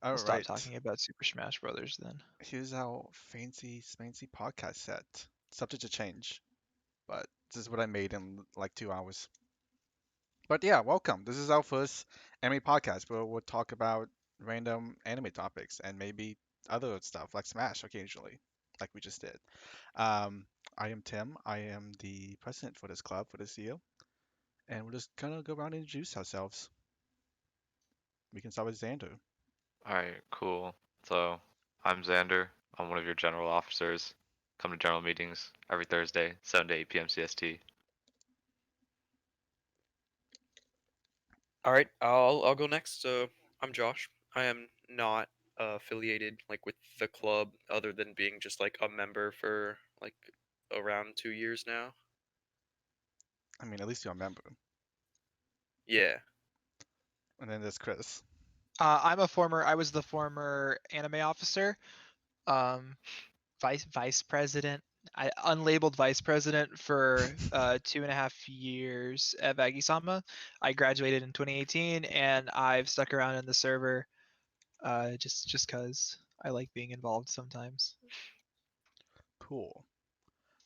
All We'll stop right. talking about Super Smash Brothers then. Here's our fancy smancy podcast set. Subject to change, but this is what I made in like 2 hours. But yeah, welcome. This is our first anime podcast where we'll talk about random anime topics and maybe other stuff like Smash occasionally, like we just did. Um, I am Tim. I am the president for this club for this year, and we're just gonna go around and introduce ourselves. We can start with Xander. Alright, cool. So, I'm Xander. I'm one of your general officers. Come to general meetings every Thursday, 7 to 8 p.m. CST. All right, I'll go next. I'm Josh. I am not affiliated like with the club, other than being just like a member for like around 2 years now. I mean, at least you're a member. Yeah. And then there's Chris. I was the former anime officer, um, vice president, unlabeled vice president for 2.5 years at Aggie-SAMA. I graduated in 2018, and I've stuck around in the server just because I like being involved sometimes. Cool.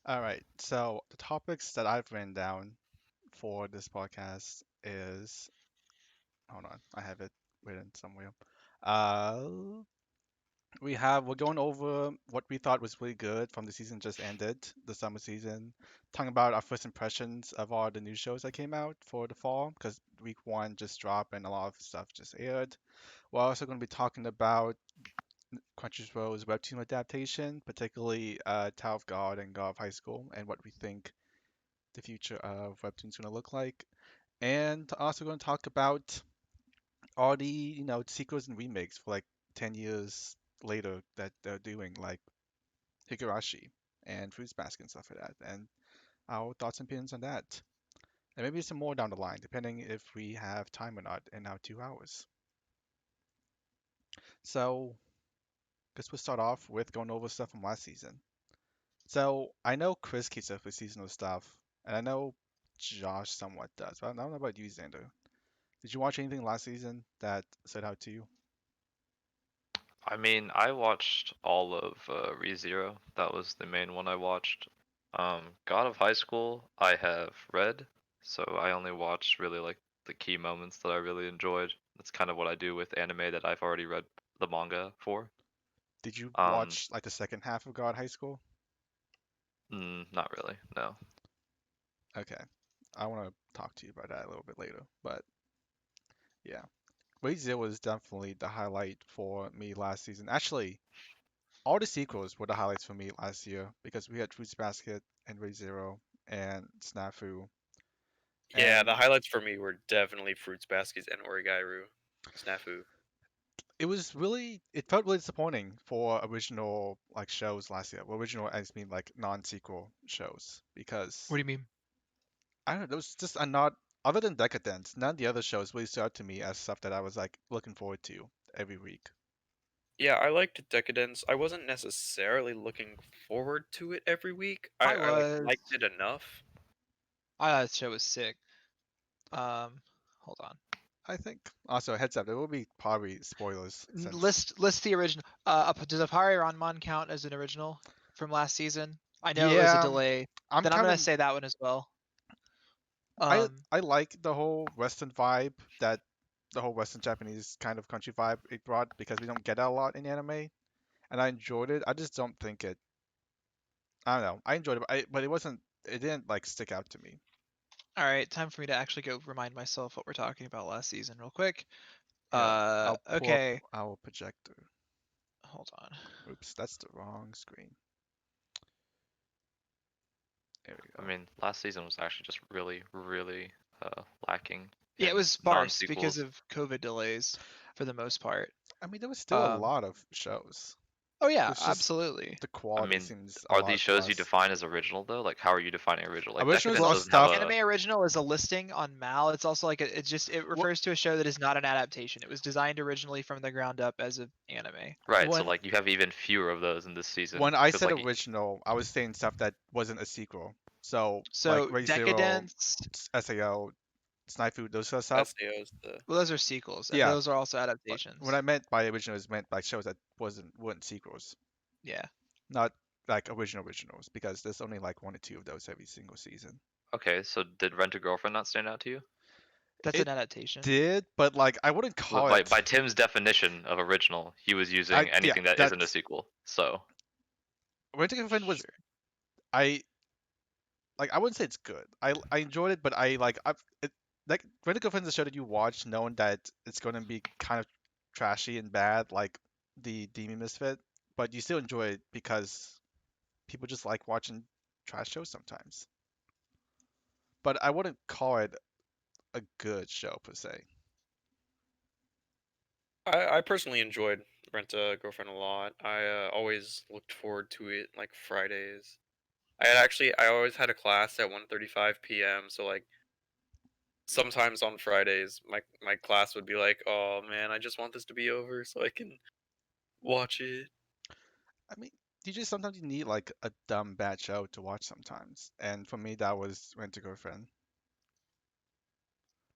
All right. So the topics that I've written down for this podcast is, hold on, I have it written somewhere. Uh, we're going over what we thought was really good from the season just ended, the summer season. Talking about our first impressions of all the new shows that came out for the fall, because week one just dropped and a lot of stuff just aired. We're also going to be talking about Crunchyroll's webtoon adaptation, particularly Tower of God and God of High School, and what we think the future of webtoons going to look like. And also going to talk about all the sequels and remakes for like 10 years later that they're doing, like Higurashi and Fruits Basket and stuff like that, and our thoughts and opinions on that. And maybe some more down the line, depending if we have time or not in our 2 hours. So, guess we'll start off with going over stuff from last season. So, I know Chris keeps up with seasonal stuff, and I know Josh somewhat does, but I don't know about you, Xander. Did you watch anything last season that stood out to you? I mean, I watched all of ReZero. That was the main one I watched. God of High School, I have read, so I only watched really like the key moments that I really enjoyed. That's kind of what I do with anime that I've already read the manga for. Did you Um, watch like the second half of God High School? Not really, no. Okay, I want to talk to you about that a little bit later, but yeah. ReZero was definitely the highlight for me last season. Actually, all the sequels were the highlights for me last year because we had Fruits Basket and ReZero and SNAFU. Yeah, the And highlights for me were definitely Fruits Baskets and Origairu. Snafu. it felt really disappointing for original like shows last year. Well, original, I just mean like non-sequel shows because What do you mean? I don't know, there was just a not other than Decadence, none of the other shows really stood out to me as stuff that I was like looking forward to every week. Yeah, I liked Deca-Dence. I wasn't necessarily looking forward to it every week. I I like was. liked it enough. I thought the show was sick. Hold on. I think also heads up, there will be probably spoilers since List the original. Does Appare-Ranman count as an original from last season? I know it was a yeah, delay. I'm Then I'm kind gonna of say that one as well. I Um, I like the whole Western vibe that the whole Western Japanese kind of country vibe it brought because we don't get that a lot in anime, and I enjoyed it. I just don't think it. I don't know. I enjoyed it, but it wasn't. It didn't like stick out to me. all right, time for me to actually go remind myself what we're talking about last season real quick. Yeah, I'll pull up Okay, our projector. hold on. Oops, that's the wrong screen. There we I go. mean, last season was actually just really, really lacking Yeah, it in was sparse because non-sequels. of COVID delays for the most part. I mean, there was still a Um, lot of shows. oh yeah, It's just absolutely. the I quality mean, seems a are these lot shows you less. define as original though? Like, how are you defining original? Like, Originals Decadence are Well, doesn't have stuff. anime a. original is a listing on MAL. It's also like it What refers to a show that is not an adaptation. It was designed originally from the ground up as an anime. Right, so when like you have even fewer of those in this season. when I Because said like, original, I was saying stuff that wasn't a sequel. So like So Re:Zero, Decadence, SAO, SNAFU, those sort of stuff. SAO's the Well, those are sequels, and Yeah. those are also But adaptations. what I meant by original is meant like shows that weren't sequels, Yeah. not like originals, because there's only like 1 or 2 of those every single season. Okay, so did Rent a Girlfriend not stand out to you? That's It an adaptation. Did, but like I wouldn't Well, call by, it. by Tim's definition of original, he was using anything that isn't a that's sequel. So Rent a Girlfriend was Sure. I I wouldn't say it's good. I enjoyed it, but I like I've it like Rent a Girlfriend is a show that you watch knowing that it's gonna be kind of trashy and bad, like the Demon Misfit, but you still enjoy it because people just like watching trash shows sometimes. But I wouldn't call it a good show per se. I personally enjoyed Rent a Girlfriend a lot. I always looked forward to it like Fridays. I always had a class at 1:35 p.m. So like sometimes on Fridays my class would be like, "Oh man, I just want this to be over so I can watch it." I mean, sometimes you need like a dumb bad show to watch sometimes, and for me that was Rent a Girlfriend.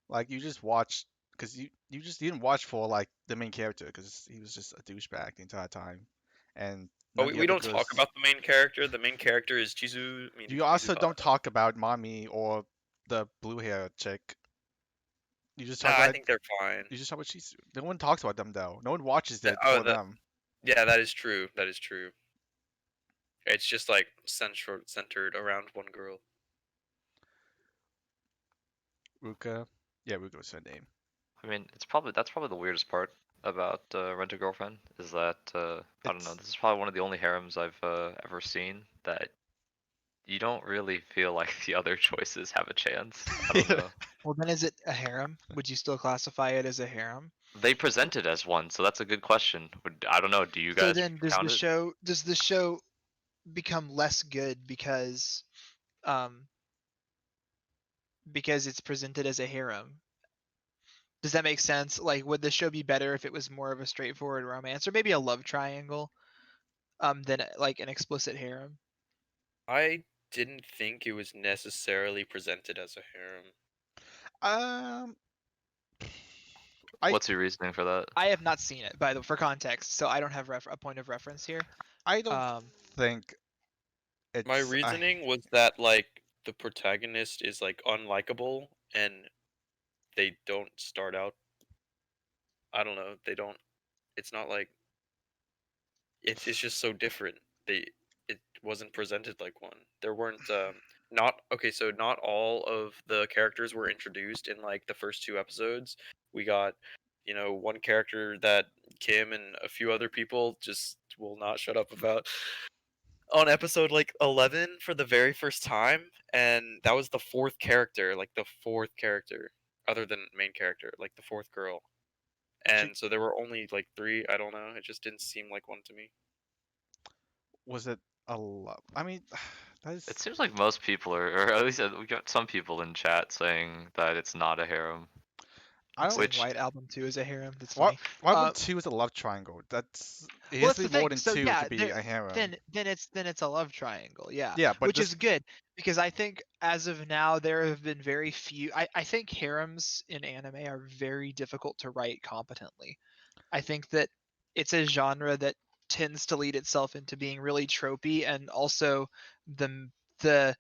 Like you just watch because you just didn't watch for like the main character because he was just a douchebag the entire time, and But none of the we other don't talk girls. about the main character. The main character is You also Chizuka. don't talk about mommy or the blue hair chick. You just talk Nah, I about think they're fine. Shizu. No one talks about them though. No one watches it Oh, for them. yeah, that is true. That is true. It's just like centered around one girl. Ruka, yeah, Ruka was her name. I mean, that's probably the weirdest part about Rent a Girlfriend is that I don't know. It's This is probably one of the only harems I've ever seen that you don't really feel like the other choices have a chance. I don't know. Well, then is it a harem? Would you still classify it as a harem? They present it as one, so that's a good question. I don't know. Do you So guys then count it? does the show become less good um because it's presented as a harem? Does that make sense? Like, would the show be better if it was more of a straightforward romance or maybe a love triangle than like an explicit harem? I didn't think it was necessarily presented as a harem. um, I What's your reasoning for that? I have not seen it, for context, so I don't have a point of reference here. I don't Um, think My it's reasoning was that like the protagonist is like unlikable and they don't start out. I don't know. They don't. It's not like it's just so different. It wasn't presented like one. There weren't not okay. So not all of the characters were introduced in like the first 2 episodes. We got one character that Kim and a few other people just will not shut up about on episode like 11 for the very first time, and that was the fourth character other than main character, like the fourth girl. Ju- And so there were only like 3. I don't know, it just didn't seem like one to me. was it a lot. I mean, that is. It seems like most people are, or at least we got some people in chat saying that it's not a harem. I I'm don't. saying Which White Album 2 is a harem. That's What? funny. Why Uh, would two is a love triangle? That's it well, has that's to the be more thing. than So two yeah, to be a harem. then it's a love triangle. Yeah, Yeah, but which this. is good because I think as of now there have been very few. I think harems in anime are very difficult to write competently. I think that it's a genre that tends to lead itself into being really tropey, and also the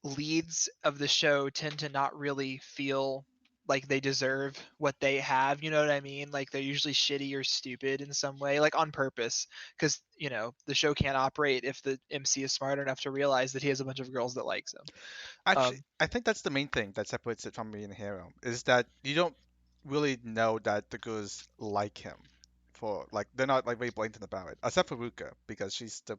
leads of the show tend to not really feel like they deserve what they have. You know what I mean? Like they're usually shitty or stupid in some way, like on purpose, because the show can't operate if the MC is smart enough to realize that he has a bunch of girls that likes him. Actually, Um, I think that's the main thing that separates it from being a harem is that you don't really know that the girls like him. For like, they're not like very blatant about it, except for Ruka because she's the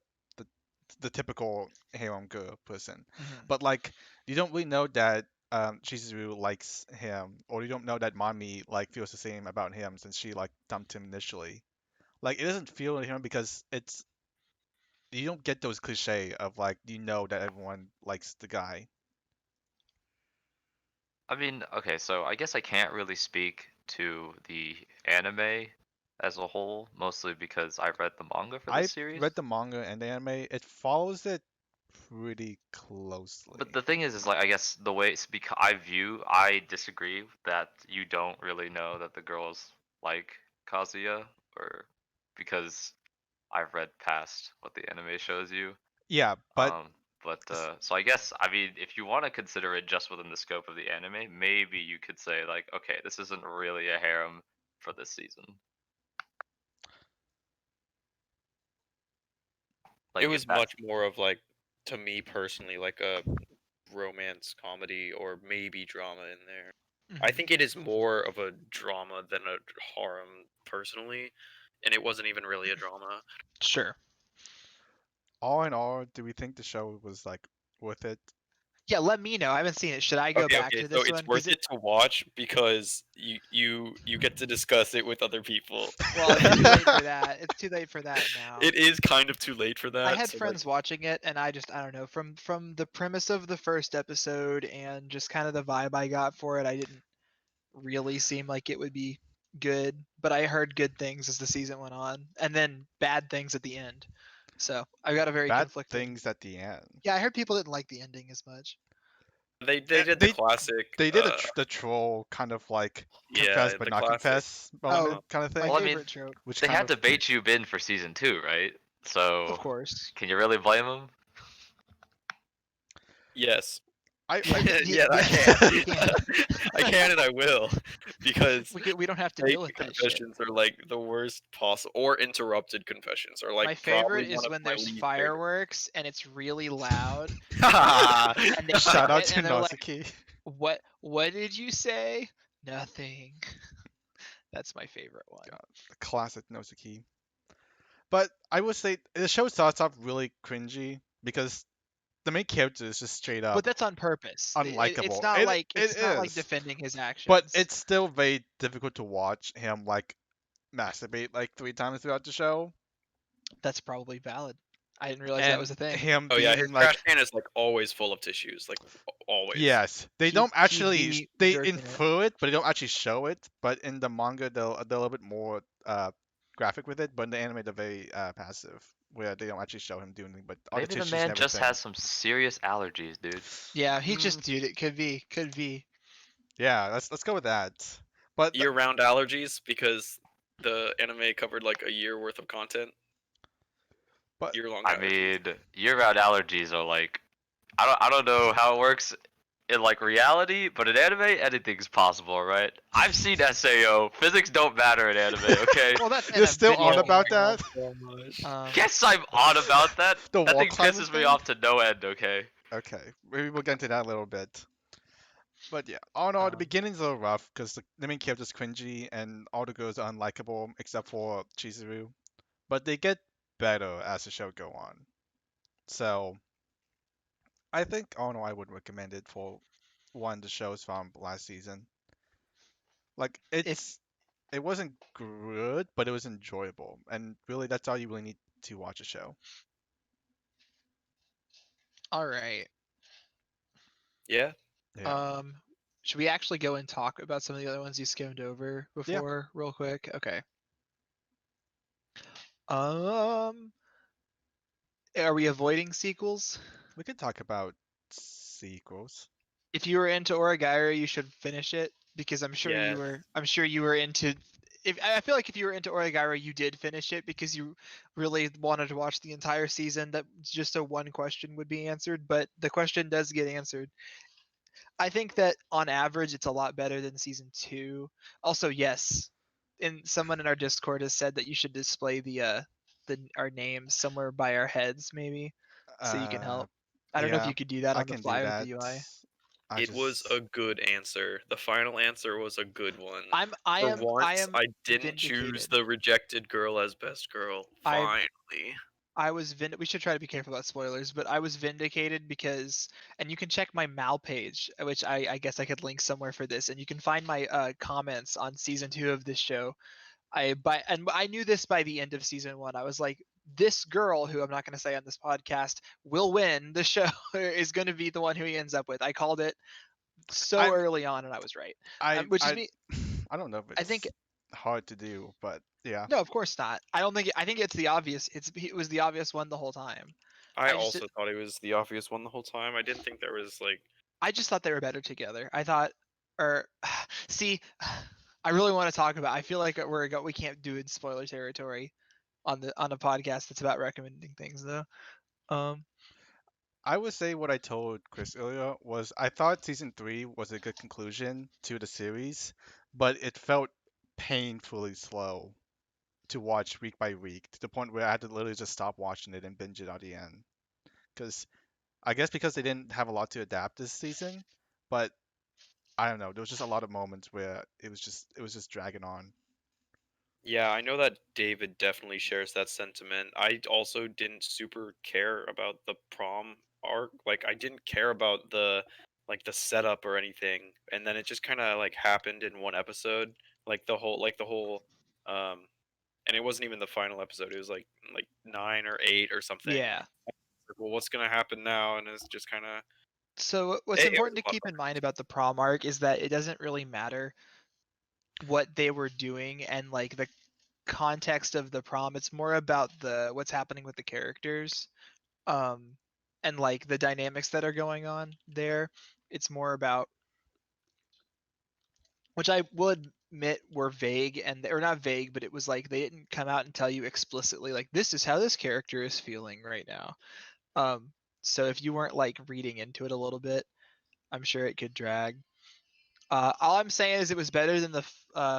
the typical harem girl person. mhm. But like, you don't really know that Chizuru likes him, or you don't know that Mommy like feels the same about him since she like dumped him initially. Like, it doesn't feel like him because it's you don't get those cliche of like that everyone likes the guy. I mean, okay, so I guess I can't really speak to the anime as a whole, mostly because I read the manga for this I've series. read the manga and the anime. It follows it pretty closely. But the thing is like I guess the way it's because I disagree that you don't really know that the girls like Kazuya, or because I've read past what the anime shows you. Yeah, but Um, so I guess I mean if you want to consider it just within the scope of the anime, maybe you could say like, okay, this isn't really a harem for this season. Like It if was that, much more of like, to me personally, like a romance comedy or maybe drama in there. I Mhm. think it is more of a drama than a harem personally, and it wasn't even really a drama. Sure. all in all, do we think the show was like worth it? Yeah, let me know. I haven't seen it. Should I go back to So this it's one? worth it to watch because you get to discuss it with other people. Well, it's too late for that. It's too late for that now. It is kind of too late for that. I had so, like, friends watching it, and I don't know, from the premise of the first episode and just kind of the vibe I got for it, I didn't really seem like it would be good. But I heard good things as the season went on, and then bad things at the end. So I got a very Bad conflicting. things at the end. Yeah, I heard people didn't like the ending as much. they Eh, did the classic. They did the troll kind of like confess Yeah, but the not classic. confess moment Oh, kind of my thing, Well, I mean, favorite trope, which they kind had of to bait you in for season 2, right? So of course. can you really blame them? Yes. I Yeah, I You can. can. I can and I will because We don't have to fake deal with that shit. confessions are like the worst possible, or interrupted confessions are like My probably favorite one is of when my there's least fireworks and it's really loud, Shout and they out to and they're like, Nazuki. What did you say? Nothing. That's my favorite one. God, the classic Nozuki. But I would say the show starts off really cringy because the main character is just straight up But that's on purpose. It's unlikable. not like It is, defending his actions. but it's still very difficult to watch him like masturbate like 3 times throughout the show, That's probably valid. I didn't realize that and was a thing. him Oh yeah, his being trash like, can is like always full of tissues, like always. yes, they He'd- don't he'd actually be they jerking it. infer it, but they don't actually show it. But in the manga, they're a little bit more graphic with it, but in the anime, they're very passive, where they don't actually show him doing anything, but all the Maybe the tissues man and just everything. has some serious allergies, dude. Yeah, he just dude. It could be. Yeah, let's go with that. But Year-round allergies because the anime covered like a year worth of content. But Year-long I allergies. mean, year-round allergies are like, I don't know how it works in like reality, but in anime, anything's possible, right? I've seen SAO. Physics don't matter in anime, okay? Well, that's in you're a still on video about game world. that? So much. Guess I'm on about that. The That wall thing climbing pisses me thing? off to no end, okay? Okay, maybe we'll get into that a little bit. But yeah, all in all, the Um, beginning's a little rough because the main character's cringy and all the girls are unlikable except for Chizuru. But they get better as the show go on. So I think all in all, I would recommend it for one of the shows from last season. Like if it wasn't good, but it was enjoyable, and really that's all you really need to watch a show. all right. Yeah. Yeah. Should we actually go and talk about some of the other ones you skimmed over Yeah. before, real quick? Okay. Um, are we avoiding sequels? We could talk about sequels. If you were into Origairu, you should finish it because I'm sure you Yes. were. I'm sure you were into. If I feel like if you were into Origairu, you did finish it because you really wanted to watch the entire season. That just so one question would be answered, but the question does get answered. I think that on average, it's a lot better than season 2. Also, yes, and someone in our Discord has said that you should display our names somewhere by our heads, maybe, so you can Uh, help. I don't know if yeah, you could do that I on the can do fly with that. the UI. I It was just a good answer. The final answer was a good one. I For am once, am I didn't choose vindicated. the rejected girl as best girl. I- Finally. We should try to be careful about spoilers, but I was vindicated because, and you can check my Mal page, which I guess I could link somewhere for this, and you can find my comments on season 2 of this show. I knew this by the end of season 1. I was like, this girl, who I'm not going to say on this podcast, will win the show, is going to be the one who he ends up with. I called it so I'm- early on, and I was right. I Which is I me. I don't know if I think it's hard to do, but yeah. no, of course not. I don't think. I think it's the obvious. It was the obvious one the whole time. I just also thought he was the obvious one the whole time. I didn't think there was like. I just thought they were better together. I thought, or see, I really want to talk about. I feel like we can't do it in spoiler territory on a podcast that's about recommending things though. I would say what I told Chris earlier was I thought season 3 was a good conclusion to the series, but it felt painfully slow to watch week by week to the point where I had to literally just stop watching it and binge it at the end. Because I guess because they didn't have a lot to adapt this season, but I don't know. There was just a lot of moments where it was just dragging on. Yeah, I know that David definitely shares that sentiment. I also didn't super care about the prom arc. Like I didn't care about the setup or anything. And then it just kind of like happened in one episode. Like the whole and it wasn't even the final episode. It was like 9 or 8 or something. Yeah. Like, well, what's going to happen now? And it's just kind of So what's it was important to a lot keep in better. mind about the prom arc is that it doesn't really matter what they were doing and like the context of the prom. It's more about the what's happening with the characters, um, and like the dynamics that are going on there. It's more about, which I will admit were vague and or not vague, but it was like they didn't come out and tell you explicitly like this is how this character is feeling right now. Um, so if you weren't like reading into it a little bit, I'm sure it could drag. All I'm saying is it was better than the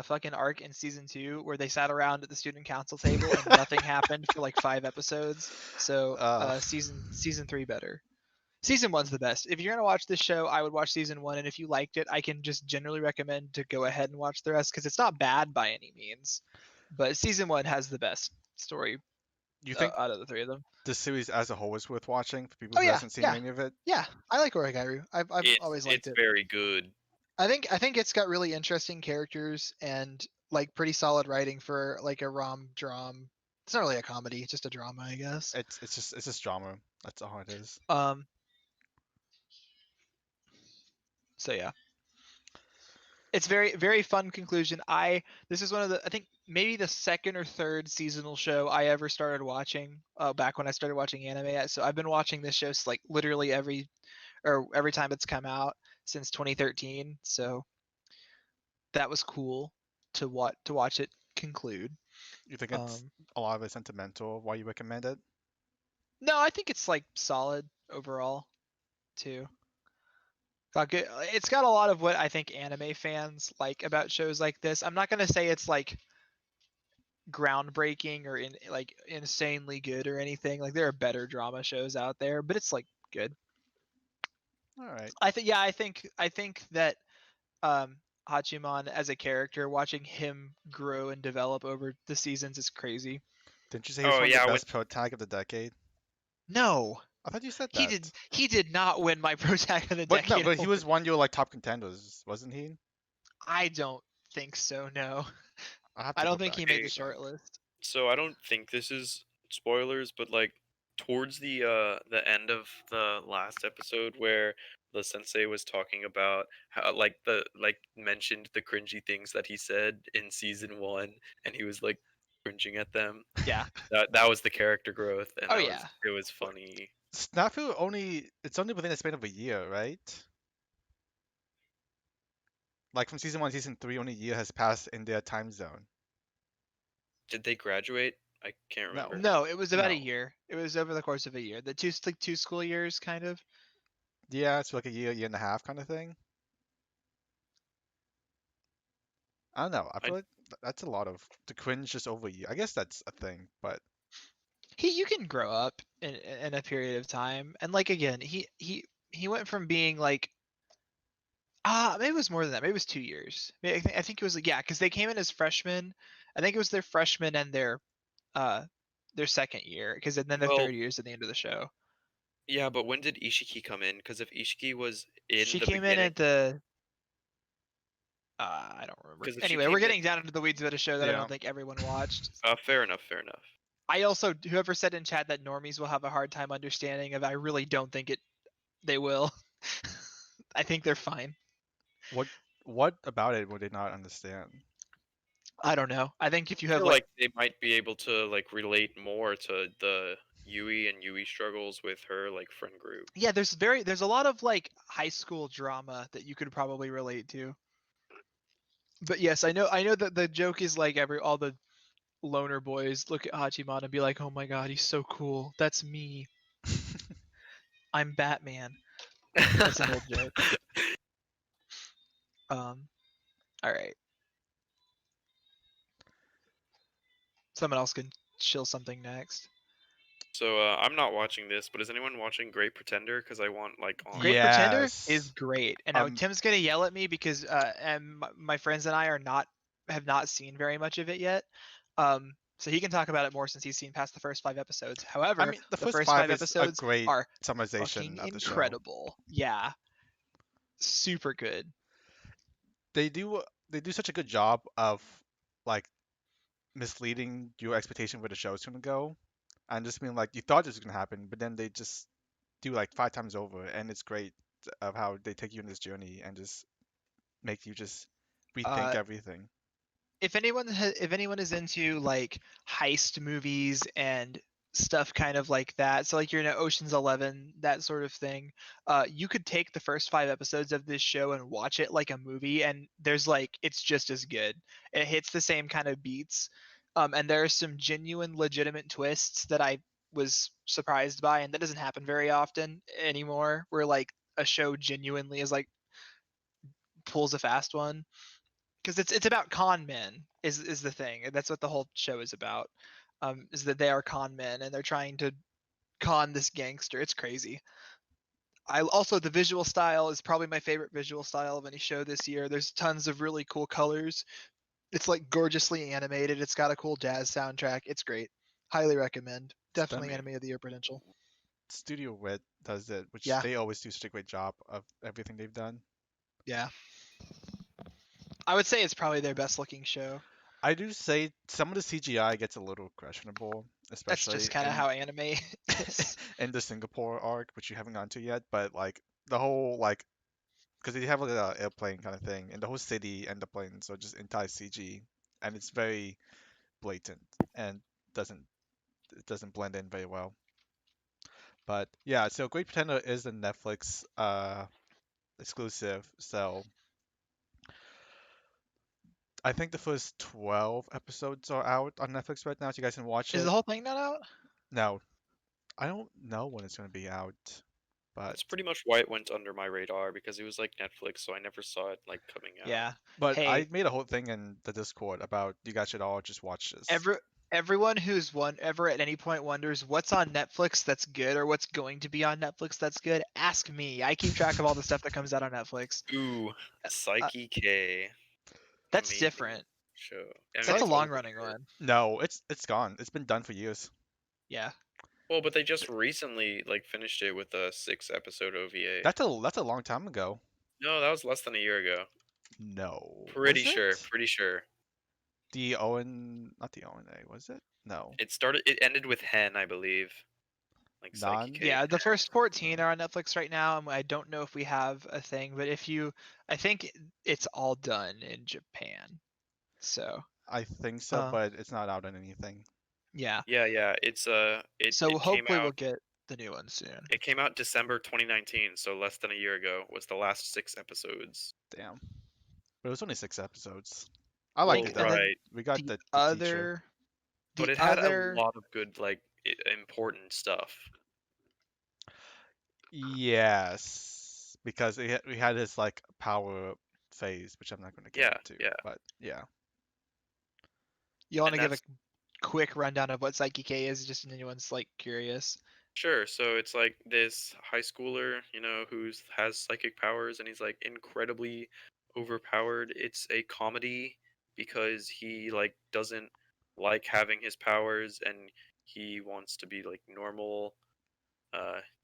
fucking arc in season 2 where they sat around at the student council table and nothing happened for like 5 episodes. So Uh, season 3 better. Season 1's the best. If you're gonna watch this show, I would watch season 1, and if you liked it, I can just generally recommend to go ahead and watch the rest because it's not bad by any means. But season 1 has the best story you think out of the 3 of them. the series as a whole is worth watching for people Oh who yeah, hasn't seen yeah, any of it? yeah. I like Origairu. I've always liked It's it. very good. I think it's got really interesting characters and like pretty solid writing for like a rom-dram. It's not really a comedy, just a drama, I guess. It's just drama. That's all it is. Um. So yeah, it's very fun conclusion. This is one of the I think maybe the second or third seasonal show I ever started watching. Back when I started watching anime, so I've been watching this show like literally every time it's come out since 2013. So that was cool to watch it conclude. You think it's a lot of it sentimental? Why you recommend it? No, I think it's like solid overall too. It's got a lot of what I think anime fans like about shows like this. I'm not gonna say it's like groundbreaking or like insanely good or anything. Like there are better drama shows out there, but it's like good. All right. I think that Hachiman as a character, watching him grow and develop over the seasons is crazy. Didn't you say he was Oh one of the yeah, best pro tag of the decade? No, I thought you said he that. did. He did not win my Pro Tag of the But no, Decade but he award. was one of your like top contenders, wasn't he? I don't think so. No, I have I to don't go think back he and made the check. short list. so I don't think this is spoilers, but like towards the end of the last episode where the sensei was talking about how like mentioned the cringy things that he said in season 1 and he was like cringing at them. Yeah. That was the character growth and Oh that yeah. was it was funny. SNAFU it's only within a span of a year, right? Like from season 1 to season 3, only a year has passed in their time zone. Did they graduate? I can't No. remember. No, it was about a No. year. It was over the course of a year. The two school years, kind of. Yeah, it's like a year and a half kind of thing. I don't know. I I feel like that's a lot of the cringe just over a year. I guess that's a thing, but You can grow up in a period of time, and like again, he went from being like maybe it was more than that. Maybe it was 2 years. I think it was like yeah, because they came in as freshmen. I think it was their freshman and their second year, because then their well, third years at the end of the show. yeah, but when did Ishiki come in? Because if Ishiki was in She the came in beginning, at the I don't remember. because if she Anyway, came we're in, getting down into the weeds about a show that I yeah. don't think everyone watched. fair enough, fair enough. I also whoever said in chat that normies will have a hard time understanding of I really don't think they will. I think they're fine. What about it would they not understand? I don't know. I think if you I have feel like like they might be able to like relate more to the Yui, and Yui struggles with her like friend group. Yeah, there's a lot of like high school drama that you could probably relate to. But yes, I know that the joke is like all the loner boys look at Hachiman and be like, "Oh my god, he's so cool. That's me. I'm Batman." That's an old joke. All right. Someone else can chill something next. So I'm not watching this, but is anyone watching Great Pretender? Because I want like on. Great Pretender is Yes. great, and now Tim's gonna yell at me because my friends and I have not seen very much of it yet. So he can talk about it more since he's seen past the first 5 episodes. However, I mean, the the first first 5 5 is a episodes great are summarization fucking of the show. incredible. Yeah, super good. They do such a good job of like misleading your expectation where the show's gonna go, and just being like you thought this was gonna happen, but then they just do like 5 times over, and it's great of how they take you on this journey and just make you just rethink Uh, everything. if anyone is into like heist movies and stuff kind of like that, so like you're in Ocean's 11, that sort of thing, you could take the first 5 episodes of this show and watch it like a movie, and there's like it's just as good. It hits the same kind of beats, and there are some genuine legitimate twists that I was surprised by, and that doesn't happen very often anymore, where like a show genuinely is like pulls a fast one, because it's about con men is the thing. That's what the whole show is about. Is that they are con men and they're trying to con this gangster. It's crazy. I also the visual style is probably my favorite visual style of any show this year. There's tons of really cool colors. It's like gorgeously animated. It's got a cool jazz soundtrack. It's great. Highly recommend. It's done. Definitely anime of the year potential. Studio Red does it, which Yeah. they always do such a great job of everything they've done. Yeah. I would say it's probably their best looking show. I do say some of the CGI gets a little questionable, That's especially just kind of how anime is. in the Singapore arc, which you haven't gone to yet. But like the whole like, because they have like a airplane kind of thing, and the whole city and the planes are just entire CG, and it's very blatant and doesn't it doesn't blend in very well. But yeah, so Great Pretender is a Netflix exclusive, so I think the first 12 episodes are out on Netflix right now, so you guys can watch Is it. the whole thing not out? No, I don't know when it's going to be out, but That's pretty much why it went under my radar because it was like Netflix, so I never saw it like coming out. Yeah. but I Hey, made a whole thing in the Discord about you guys should all just watch this. everyone who's ever at any point wonders what's on Netflix that's good or what's going to be on Netflix that's good, ask me. I keep track of all the stuff that comes out on Netflix. Ooh, Saiki K. That's Amazing different. show. That's Psych- a it's long over running for- one. No, it's gone. It's been done for years. Yeah. Well, but they just recently like finished it with a 6-episode OVA. That's a long time ago. No, that was less than a year ago. No, Pretty was sure. it? Pretty sure. The Owen, not the Owen A, was it? No, It ended with Hen, I believe. Like Psyche Non. K. Yeah, the first 14 are on Netflix right now, and I don't know if we have a thing, but I think it's all done in Japan. So, I think so, but it's not out on anything. yeah. Yeah. It's it So it came hopefully we'll out. get the new one soon. It came out December 2019, so less than a year ago. Was the last 6 episodes. Damn. But it was only 6 episodes. I Well, liked it though. and then right, We got the the teacher. other, but the it had other, a lot of good like important stuff. Yes, because we had this like power phase, which I'm not going to get Yeah, into. yeah. But yeah, you want to And give a quick rundown of what Saiki K is, just if anyone's like curious. Sure. So it's like this high schooler, who has psychic powers, and he's like incredibly overpowered. It's a comedy because he like doesn't like having his powers, and he wants to be like normal.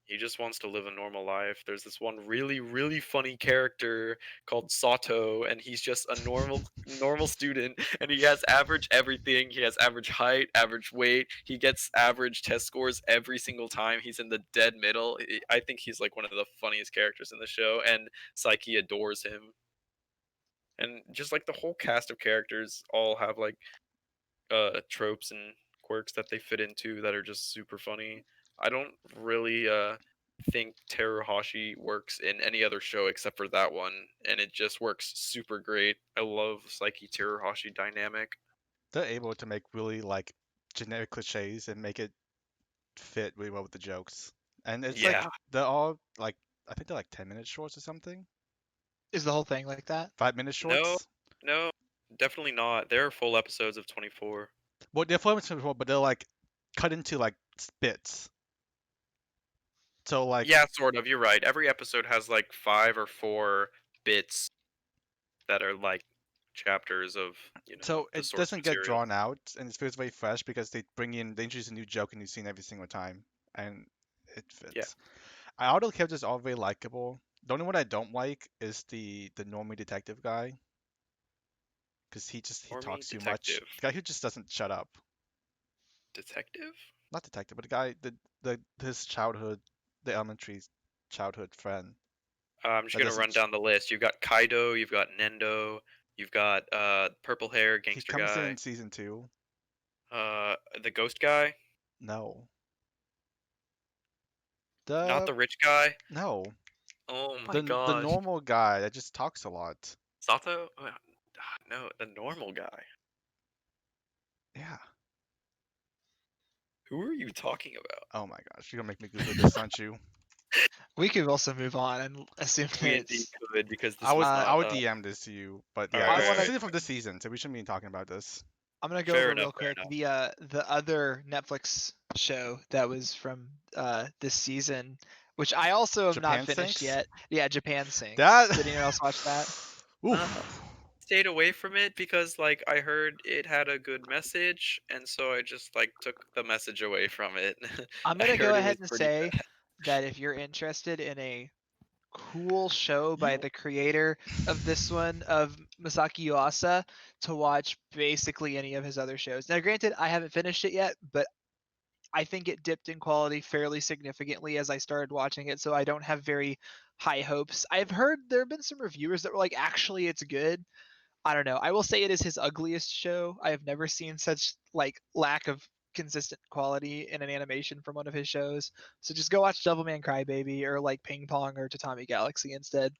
He just wants to live a normal life. There's this one really, really funny character called Sato, and he's just a normal student, and he has average everything. He has average height, average weight. He gets average test scores every single time. He's in the dead middle. I think he's like one of the funniest characters in the show, and Psyche adores him. And just like the whole cast of characters all have like tropes and quirks that they fit into that are just super funny. I don't really think Teruhashi works in any other show except for that one, and it just works super great. I love Saiki Teruhashi dynamic. They're able to make really like generic cliches and make it fit really well with the jokes. And it's like Yeah, they're all like I think they're like 10-minute shorts or something. Is the whole thing like that? 5-minute no, shorts. no, definitely not. There are full episodes of 24. Well, they're 5 minutes before, but they're like cut into like bits. So like Yeah, sort of. You're right. Every episode has like 5 or 4 bits that are like chapters of so the it source doesn't get material. drawn out and it feels very fresh because they introduce a new joke and new scene every single time and it Yeah, fits. All the characters are all very likable. The only one I don't like is the normie detective guy because he Normie talks too much. detective. The guy who just doesn't shut up. Detective? Not detective, but the guy the his childhood, the elementary childhood friend I'm just that gonna doesn't. run down the list. You've got Kaido, you've got Nendo, you've got purple hair He gangster comes guy, in season two. the ghost guy, No, not the the rich guy. no Oh my the gosh, normal guy that just talks a lot. Sato? No, the normal guy. Yeah. Who are you talking about? Oh my gosh, you're gonna make me Google this, aren't you? We could also move on and assume that We indeed it's. could because I this would was I not. would DM this to you, but All yeah, right, I this all want this to. right. isn't from this season, so we shouldn't be talking about this. I'm gonna go Fair over enough. real Fair quick enough. the other Netflix show that was from this season, which I also have not Japan finished sinks. yet. Yeah, Japan Sinks. That. Did anyone else watch that? Oof. Stayed away from it because like I heard it had a good message, and so I just like took the message away from it. I'm I gonna go heard it was ahead and pretty say bad. that if you're interested in a cool show by You. the creator of this one, of Masaki Yuasa, to watch basically any of his other shows. Now, granted, I haven't finished it yet, but I think it dipped in quality fairly significantly as I started watching it, so I don't have very high hopes. I've heard there have been some reviewers that were like, actually, it's good. I don't know. I will say it is his ugliest show. I have never seen such like lack of consistent quality in an animation from one of his shows. So just go watch Devilman Crybaby or like Ping Pong or Tatami Galaxy instead.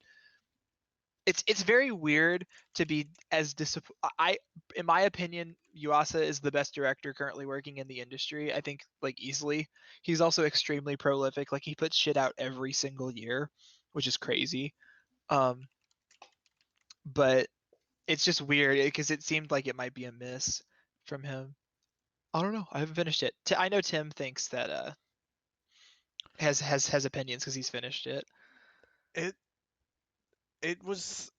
It's very weird to be as I in my opinion, Yuasa is the best director currently working in the industry. I think like easily. He's also extremely prolific. Like he puts shit out every single year, which is crazy. Um, but it's just weird because it seemed like it might be a miss from him. I don't know. I haven't finished it. I know Tim thinks that has opinions because he's finished it. It it was.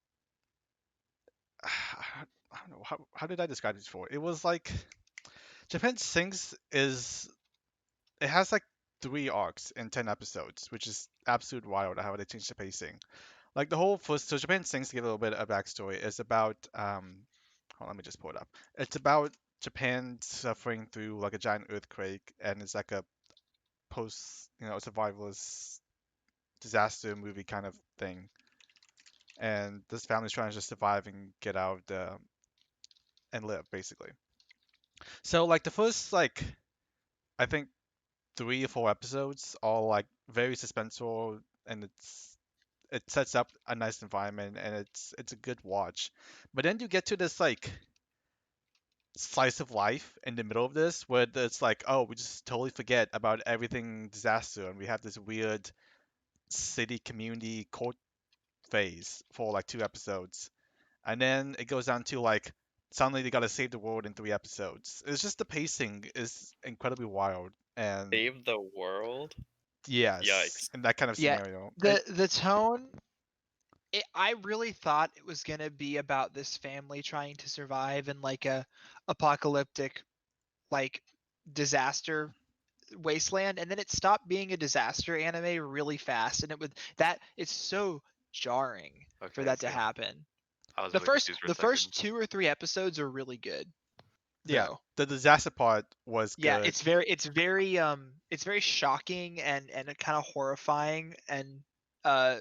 I don't know how did I describe this before. It was like Japan Sinks is it has like 3 arcs in 10 episodes, which is absolute wild how they changed the pacing. Like the whole first, so Japan Sinks to give a little bit of backstory is about hold on, let me just pull it up. It's about Japan suffering through like a giant earthquake, and it's like a post, survivalist disaster movie kind of thing. And this family's trying to just survive and get out and live basically. So like the first like I think 3 or 4 episodes are like very suspenseful and it sets up a nice environment and it's a good watch. But then you get to this like slice of life in the middle of this where it's like, oh, we just totally forget about everything disaster and we have this weird city community court phase for like 2 episodes. And then it goes down to like suddenly they gotta save the world in 3 episodes. It's just the pacing is incredibly wild and Save the world? yes, Yikes. in that kind of Yeah, scenario. the tone. I really thought it was gonna be about this family trying to survive in like a apocalyptic like disaster wasteland, and then it stopped being a disaster anime really fast, and it would that it's so jarring for Okay, that to see. happen. I was The really first confused for a the second. first 2 or 3 episodes are really good Yeah, though. the disaster part was Yeah, good. it's very shocking and kind of horrifying, and uh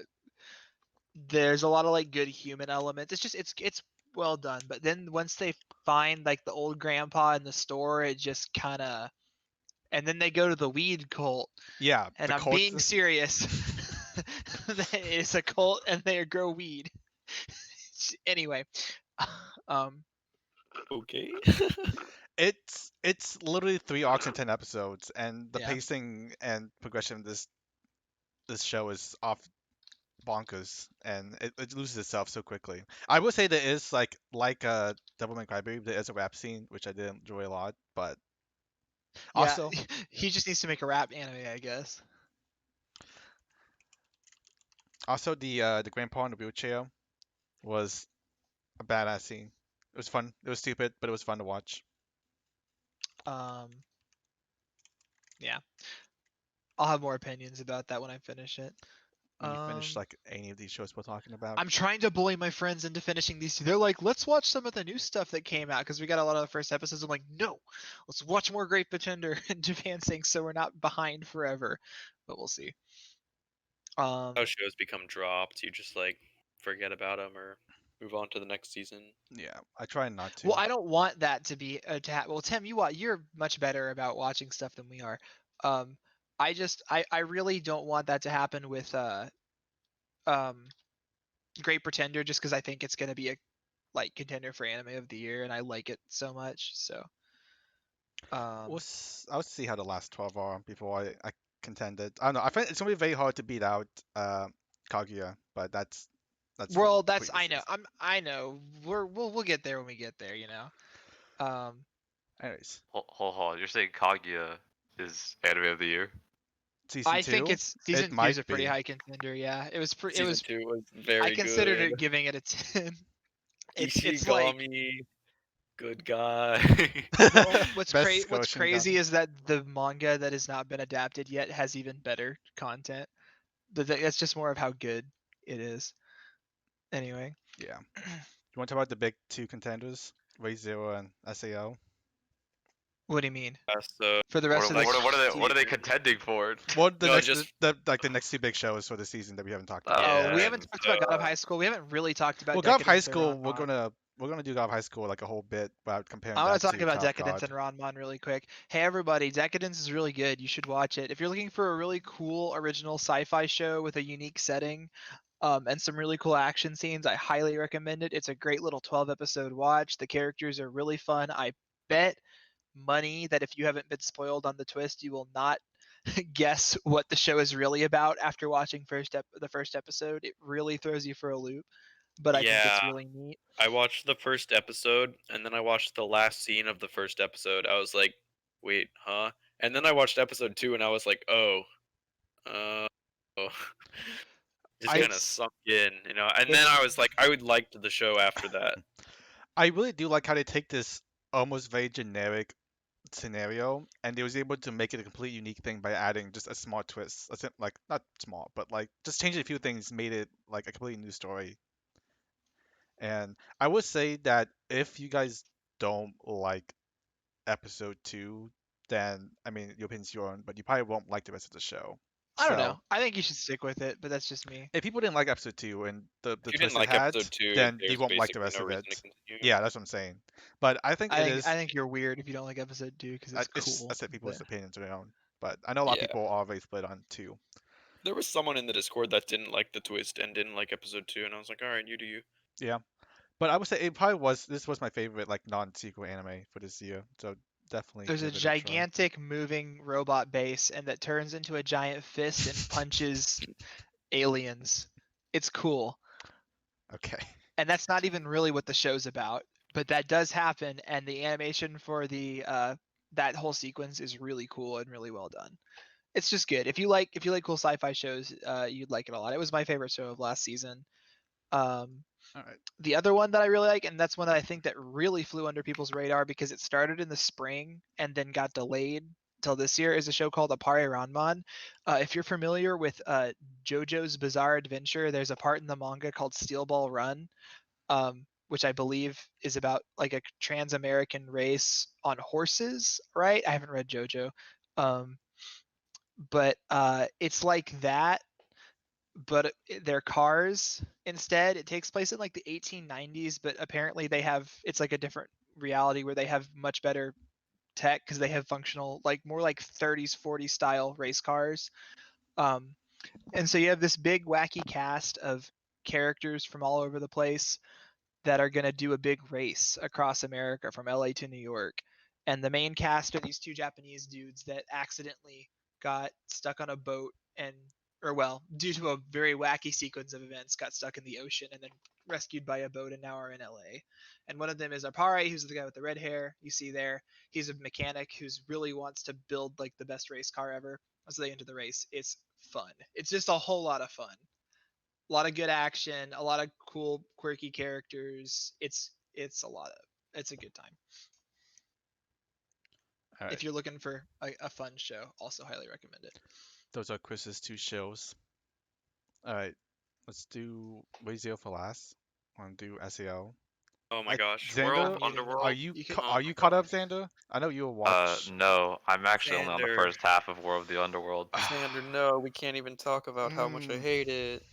there's a lot of like good human elements. It's well done, but then once they find like the old grandpa in the store, it just kind of and then they go to the weed cult, Yeah, and the I'm cult. being serious. It's a cult, and they grow weed. Anyway, um, Okay. It's literally 3 arcs and 10 episodes, and the Yeah. pacing and progression of this show is off bonkers, and it loses itself so quickly. I would say there is like Devil May Cry Baby, there is a rap scene which I did enjoy a lot, but yeah, also he just needs to make a rap anime, I guess. the grandpa in the wheelchair was a badass scene. It was fun. It was stupid, but it was fun to watch. Um, yeah, I'll have more opinions about that when I finish it. When you finish Um, like any of these shows we're talking about. I'm trying to bully my friends into finishing these two. They're like, let's watch some of the new stuff that came out because we got a lot of the first episodes. I'm like, no, let's watch more Great Pretender and Japan Sing so we're not behind forever. But we'll see. How shows become dropped, you just like forget about them or move on to the next season. Yeah, I try not to. Well, I don't want that to be well, Tim, you're much better about watching stuff than we are. Um, I really don't want that to happen with um Great Pretender just because I think it's gonna be a like contender for anime of the year and I like it so much. So I'll see how the last 12 are before I contend it. I don't know. I find it's gonna be very hard to beat out Kaguya, but that's from well, that's previous seasons. I know we'll get there when we get there. You know. Anyways, Hold on, you're saying Kaguya is anime of the year? season I think 2, it's it season 2 is might a pretty be. high contender. Yeah, it was it Season was 2 was I very considered good. it giving it a 10. It's like Ishigami, good guy. well, what's Best what's Scotian crazy Gami. is that the manga that has not been adapted yet has even better content. But that's just more of how good it is. Anyway, Yeah. You want to talk about the big 2 contenders, Race Zero and SAO? what do you mean? So For the rest of What, the what are they contending for? Well, the No, next just like the next 2 big shows for the season that we haven't talked about Oh, yet. we Yeah, haven't talked about God of High School. We haven't really talked about Well, God of High Decadence or School, we're Ranman. gonna do God of High School like a whole bit about comparing I want that to talk to about Top Decadence God. and Ranman really quick. Hey everybody, Decadence is really good. You should watch it. If you're looking for a really cool original sci-fi show with a unique setting, and some really cool action scenes, I highly recommend it. It's a great little 12-episode watch. The characters are really fun. I bet money that if you haven't been spoiled on the twist, you will not guess what the show is really about after watching the first episode. It really throws you for a loop, but I think yeah, it's really neat. I watched the first episode and then I watched the last scene of the first episode. I was like, wait, huh? And then I watched episode 2 and I was like, oh, oh. Just I kind of It's sunk in, you know. And then it's I was like, I would like the show after that. I really do like how they take this almost very generic scenario and they was able to make it a complete unique thing by adding just a small twist. Like not small, but like just changing a few things made it like a completely new story. And I would say that if you guys don't like episode 2, then I mean your opinion's your own, but you probably won't like the rest of the show. I don't know. So I think you should stick with it, but that's just me. if people didn't like episode 2 and the If you didn't twist it like had, episode 2, then you there's won't like the basically rest no of reason to it. continue. Yeah, that's what I'm saying. But I think it I is. think you're weird if you don't like episode 2 because it's It's cool. I said people's But opinions are their own. But I know a lot of Yeah. people are very split on 2. There was someone in the Discord that didn't like the twist and didn't like episode 2, and I was like, all right, you do you. Yeah. But I would say it probably was. This was my favorite like non-sequel anime for this year. So definitely there's a give it a try. gigantic moving robot base and that turns into a giant fist and punches aliens. It's cool. Okay. And that's not even really what the show's about, but that does happen and the animation for the that whole sequence is really cool and really well done. It's just good. If you like cool sci-fi shows, you'd like it a lot. It was my favorite show of last season. Um, All right. the other one that I really like, and that's one that I think that really flew under people's radar because it started in the spring and then got delayed till this year, is a show called Appare-Ranman. If you're familiar with JoJo's Bizarre Adventure, there's a part in the manga called Steel Ball Run, which I believe is about like a trans-American race on horses, right? I haven't read JoJo. Um, but it's like that, but they're cars instead. It takes place in like the 1890s, but apparently they have it's like a different reality where they have much better tech because they have functional, like more like 30s, 40s style race cars. Um, and so you have this big wacky cast of characters from all over the place that are going to do a big race across America from LA to New York. And the main cast are these two Japanese dudes that accidentally got stuck on a boat and, or well, due to a very wacky sequence of events, got stuck in the ocean and then rescued by a boat and now are in LA. And one of them is Appare, who's the guy with the red hair you see there. He's a mechanic who's really wants to build like the best race car ever. So they enter the race. It's fun. It's just a whole lot of fun. A lot of good action, a lot of cool, quirky characters. It's a lot of it's a good time. All right. If you're looking for a fun show, also highly recommend it. Those are Chris's two shows. All right. Let's do ReZero for last. Want to do SEO? Oh my gosh, World Xander, of Underworld. Oh are my you caught up, gosh. Xander? I know you'll watch. No, I'm actually only on the Xander. first half of War of the Underworld. Xander, no, we can't even talk about how much I Mm, hate it.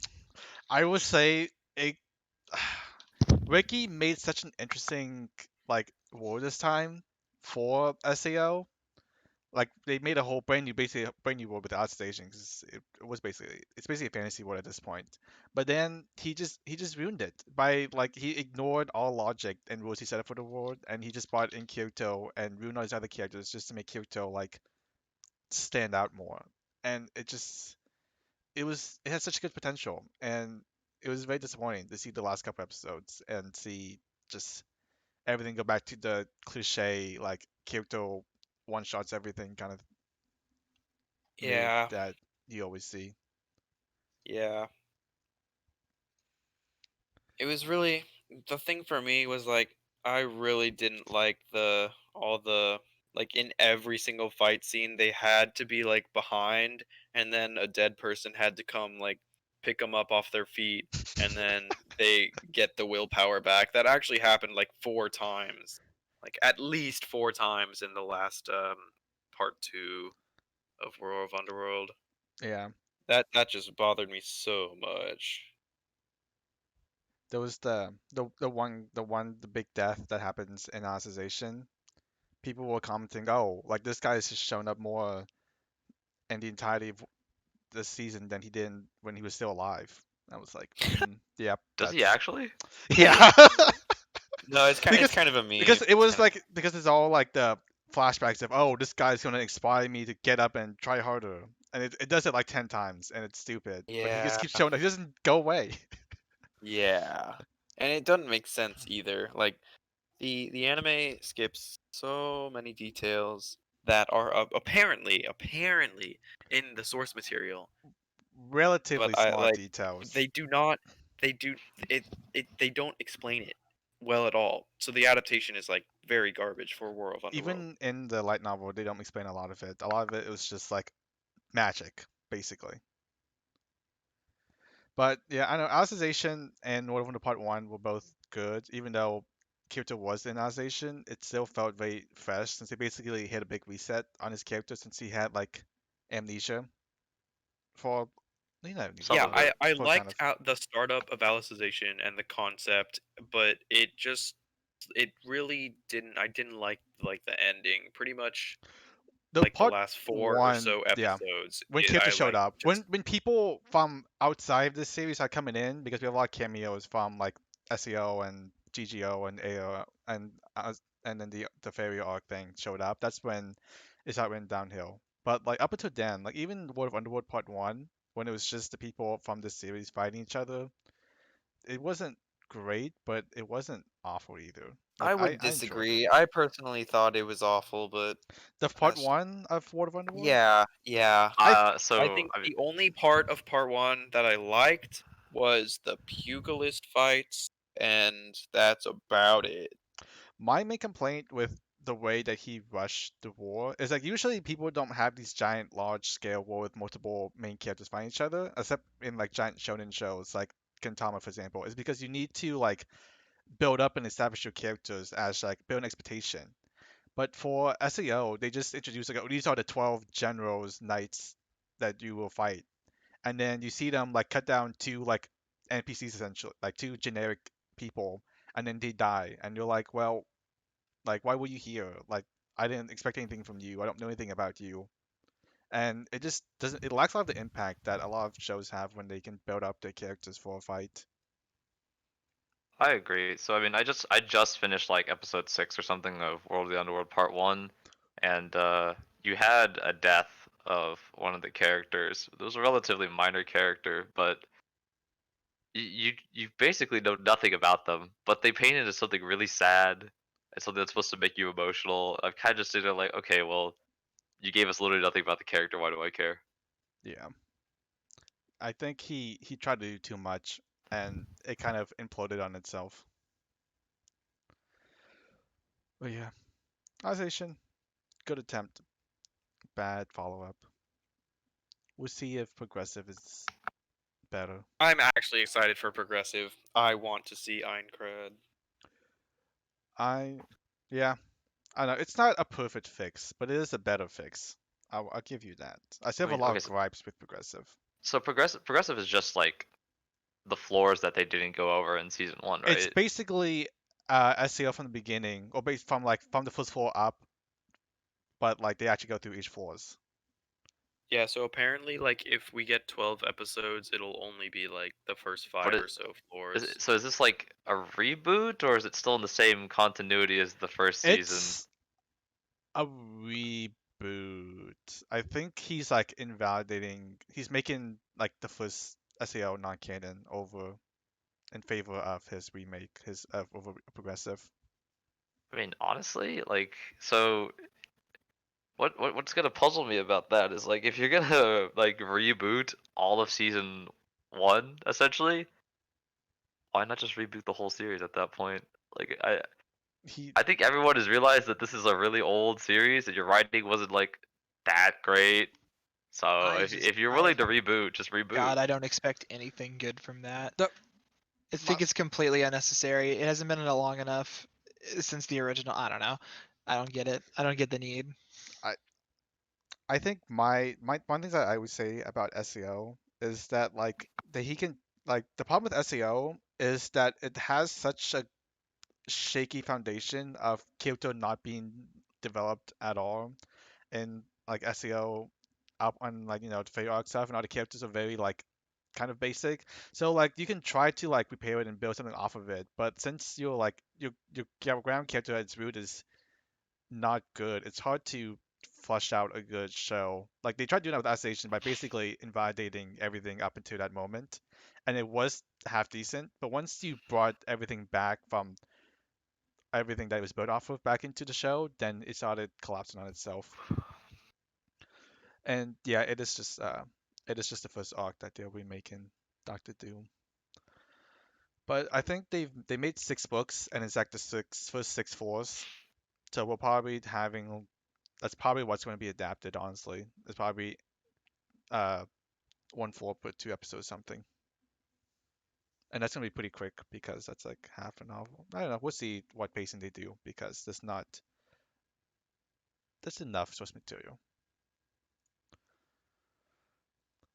I would say it. Ricky made such an interesting like war this time for SEO. Like they made a whole brand new world with the outstation because it was basically it's basically a fantasy world at this point. But then he just ruined it by like he ignored all logic and rules he set up for the world, and he just brought in Kyoto and ruined all his other characters just to make Kyoto like stand out more. And it had such good potential, and it was very disappointing to see the last couple episodes and see just everything go back to the cliche like Kyoto one shots everything kind of mood Yeah, that you always see. yeah. It was really the thing for me was like I really didn't like the all the like in every single fight scene they had to be like behind and then a dead person had to come like pick them up off their feet and then they get the willpower back. That actually happened like 4 times. Like at least 4 times in the last part 2 of World of Underworld. Yeah, That just bothered me so much. there was the big death that happens in Alicization. People were commenting, oh, like this guy has just shown up more in the entirety of this season than he did when he was still alive. I was like, yep, Does he that's actually? yeah. No, it's because kind of a meme. because it It's was kind of like because it's all like the flashbacks of oh this guy's gonna inspire me to get up and try harder, and it does it like 10 times and it's stupid, but he just yeah. keeps showing up. He doesn't go away. Yeah. And it doesn't make sense either. Like the anime skips so many details that are apparently in the source material, Relatively but I small like details. they do not they do it they don't explain it well at all. So the adaptation is like very garbage for World of Underworld. Even in the light novel, they don't explain a lot of it. A lot of it was just like magic, basically. But yeah, I know Alicization and World of Wonder Part 1 were both good, even though Kirito was in Alicization, it still felt very fresh since they basically hit a big reset on his character since he had like amnesia for not amnesia, Some Yeah, of it. I for kind liked of the startup of Alicization and the concept, but it really didn't I didn't like the ending. Pretty much the like the part last 4 or one, so yeah. episodes, When Kirito I showed like up, just when people from outside the series are coming in, because we have a lot of cameos from like SEO and GGO and AO and then the fairy arc thing showed up. That's when it started went downhill. But like up until then, like even World of Underworld Part One, when it was just the people from the series fighting each other, it wasn't great, but it wasn't awful either. Like I would I enjoyed it. disagree. I personally thought it was awful, but The Part that's One of World of Underworld, yeah. I I So think the only part of part 1 that I liked was the pugilist fights, and that's about it. My main complaint with the way that he rushed the war is like usually people don't have these giant, large scale war with multiple main characters fighting each other, except in like giant shonen shows like Gintama, for example, is because you need to like build up and establish your characters as like build an expectation. But for SEO, they just introduce like oh, these are the 12 generals, knights that you will fight, and then you see them like cut down to like NPCs essentially, like two generic people, and then they die, and you're like, well, like, why were you here? Like, I didn't expect anything from you. I don't know anything about you. And it just doesn't. It lacks a lot of the impact that a lot of shows have when they can build up their characters for a fight. I agree. So I mean, I just finished like episode 6 or something of World of the Underworld Part 1, and you had a death of one of the characters. It was a relatively minor character, but you basically know nothing about them, but they paint it as something really sad and something that's supposed to make you emotional. I'm kind of just sitting there like, okay, well, you gave us literally nothing about the character. Why do I care? Yeah, I think he tried to do too much, and it kind of imploded on itself. But yeah, Alization, good attempt, bad follow up. We'll see if progressive is better. I'm actually excited for Progressive. I want to see Aincrad. I, yeah, I know it's not a perfect fix, but it is a better fix. I'll give you that. I still I have a mean, lot okay, of gripes with progressive. so progressive is just like the floors that they didn't go over in season 1, It's right? basically SEO from the beginning, or based from like from the first floor up, but like they actually go through each floors. Yeah, so apparently, like, if we get 12 episodes, it'll only be like the first But 5 or so floors. so is this like a reboot, or is it still in the same continuity as the first season? It's a reboot. I think he's like invalidating. He's making like the first SEO non-canon over in favor of his remake, his over progressive. I mean, honestly, like, so what's gonna puzzle me about that is like if you're gonna like reboot all of season 1 essentially, why not just reboot the whole series at that point? Like He I think everyone has realized that this is a really old series and your writing wasn't like that great. So I if you're I willing to reboot, just reboot. God, I don't expect anything good from that. the I my, think it's completely unnecessary. It hasn't been in a long enough since the original. I don't know. I don't get it. I don't get the need. I I think my one thing that I would say about SEO is that like that he can like the problem with SEO is that it has such a shaky foundation of Kyoto not being developed at all, and like SEO up on like the Fate arc stuff, and all the characters are very like kind of basic. So like you can try to like repair it and build something off of it, but since you're like your ground character at its root is not good, it's hard to flush out a good show. Like they tried doing that with Assassination by basically invalidating everything up until that moment, and it was half decent. But once you brought everything back from everything that it was built off of back into the show, then it started collapsing on itself. And yeah, it is just the first arc that they're remaking Doctor Doom. But I think they made 6 books, and it's like the first 6 floors. So we're probably having that's probably what's going to be adapted. Honestly, it's probably uh 1 floor per 2 episodes something, and that's going to be pretty quick because that's like half a novel. I don't know. We'll see what pacing they do because there's enough source material,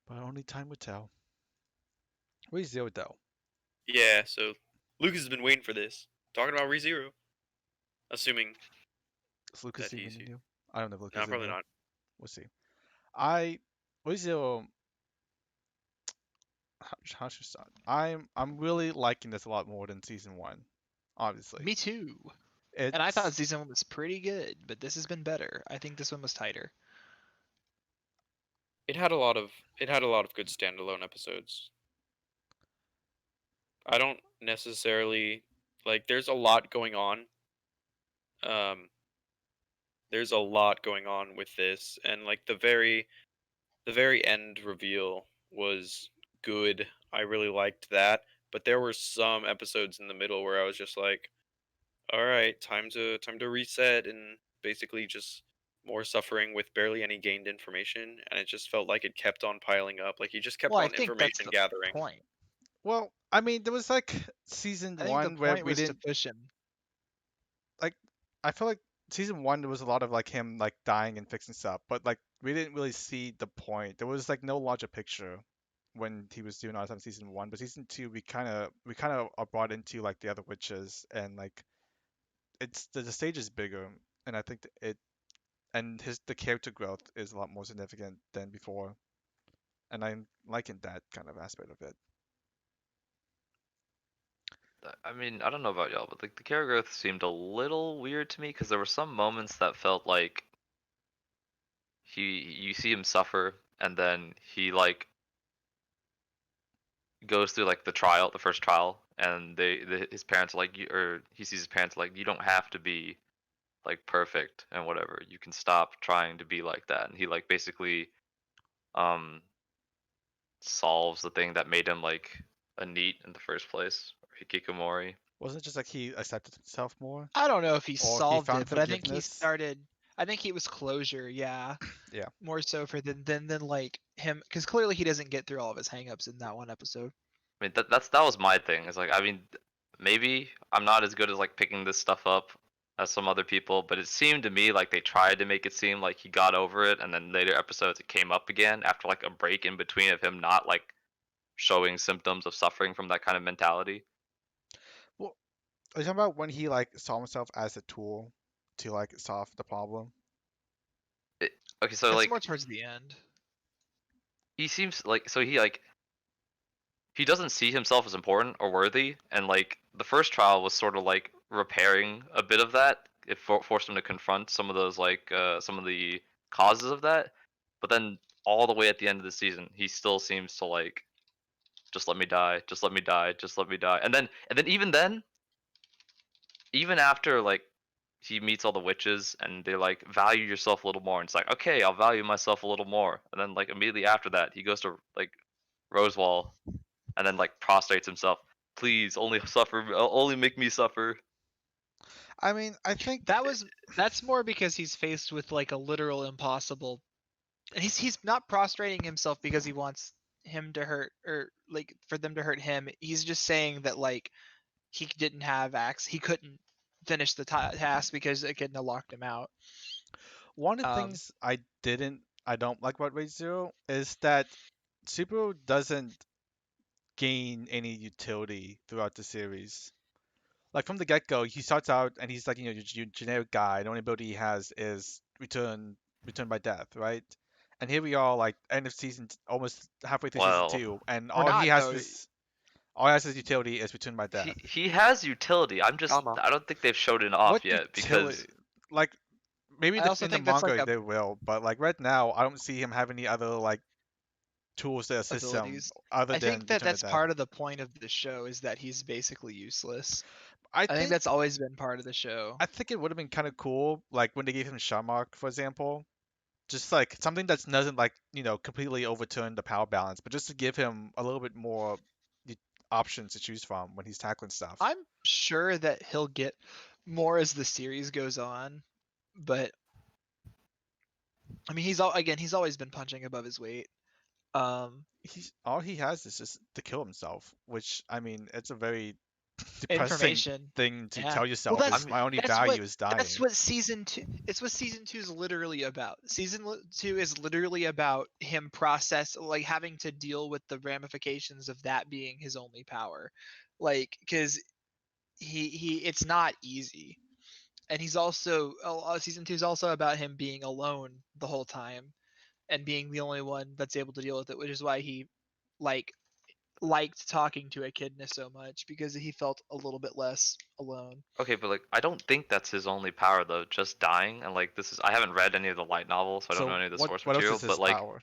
but only time will tell. Where's Zero though? Yeah, so Lucas has been waiting for this. Talking about ReZero. Assuming Is Lucas that even he's. in here? I don't know if Lucas No, is in probably here. not. We'll see. I Zero. How should I start? I'm really liking this a lot more than season one. Obviously, Me too. And I thought it's season 1 was pretty good, but this has been better. I think this one was tighter. It had a lot of good standalone episodes. I don't necessarily like. There's a lot going on. Um, there's a lot going on with this, and like the very end reveal was good. I really liked that, but there were some episodes in the middle where I was just like, all right, time to reset, and basically just more suffering with barely any gained information, and it just felt like it kept on piling up. Like you just kept Well, I on think that's information the gathering. point. well. I mean, there was like season I think the one where point we was to didn't push him. like. I feel like season one there was a lot of like him like dying and fixing stuff, but like we didn't really see the point. There was like no larger picture when he was doing all that in season one. But season two, we kind of are brought into like the other witches, and like the stage is bigger, and I think and the character growth is a lot more significant than before, and I'm liking that kind of aspect of it. I mean, I don't know about y'all, but like the character growth seemed a little weird to me because there were some moments that felt like you see him suffer, and then he like goes through like the first trial, and his parents are like, or he sees his parents like, you don't have to be like perfect and whatever. You can stop trying to be like that, and he like basically um solves the thing that made him like a NEET in the first place, or hikikomori. Wasn't it just like he accepted himself more, I don't know if he or he solved found it, but I think he forgiveness? started. I think it was closure. Yeah, Yeah. more so for than like him, because clearly he doesn't get through all of his hangups in that one episode. I mean, that was my thing. It's like, I mean, maybe I'm not as good as like picking this stuff up as some other people, but it seemed to me like they tried to make it seem like he got over it, and then later episodes it came up again after like a break in between of him not like showing symptoms of suffering from that kind of mentality. Well, are you talking about when he like saw himself as a tool to like solve the problem? It, okay, so That's like more towards the end. he seems like he doesn't see himself as important or worthy, and like the first trial was sort of like repairing a bit of that. It forced him to confront some of those like some of the causes of that, but then all the way at the end of the season he still seems to like, just let me die, just let me die, just let me die. And then even after like he meets all the witches and they like value yourself a little more, and it's like, okay, I'll value myself a little more, and then like immediately after that he goes to like Rosewall and then like prostrates himself. Please, only suffer, only make me suffer. I mean, I think That's more because he's faced with like a literal impossible, and he's not prostrating himself because he wants him to hurt, or like for them to hurt him. He's just saying that like he didn't have axe, he couldn't finish the task because Echidna locked him out. one of the Um, things I don't like about Raid Zero is that Subaru doesn't gain any utility throughout the series. Like from the get go, he starts out and he's like, your generic guy. The only ability he has is return by death, right? And here we are, like end of season, almost halfway through season Well, two, and or not though. all he has is utility is return by he death. he has utility. Comma. I don't think they've showed it off What yet utility? because Like maybe I also in the think that's like manga a they will, but like right now, I don't see him having any other like tools to assist him abilities. other I think than that return to that's death. part of the point of the show, is that he's basically useless. I I think think that's always been part of the show. I think it would have been kind of cool, like when they gave him Shamrock, for example, just like something that doesn't like completely overturn the power balance, but just to give him a little bit more y- options to choose from when he's tackling stuff. I'm sure that he'll get more as the series goes on, but I mean, he's always been punching above his weight. He's all he has is just to kill himself, which I mean, it's a very depressing Information. thing to Yeah. tell Well, yourself. I Is mean, my only that's what value is dying. that's what season two. It's what season two is literally about. Two is literally about him like having to deal with the ramifications of that being his only power, like because he it's not easy, and he's also season two is also about him being alone the whole time and being the only one that's able to deal with it, which is why he like liked talking to Echidna so much, because he felt a little bit less alone. okay, but like I don't think that's his only power though. Just dying, and like this is, I haven't read any of the light novels, so I don't know So any of the what source what else is material. his But like power?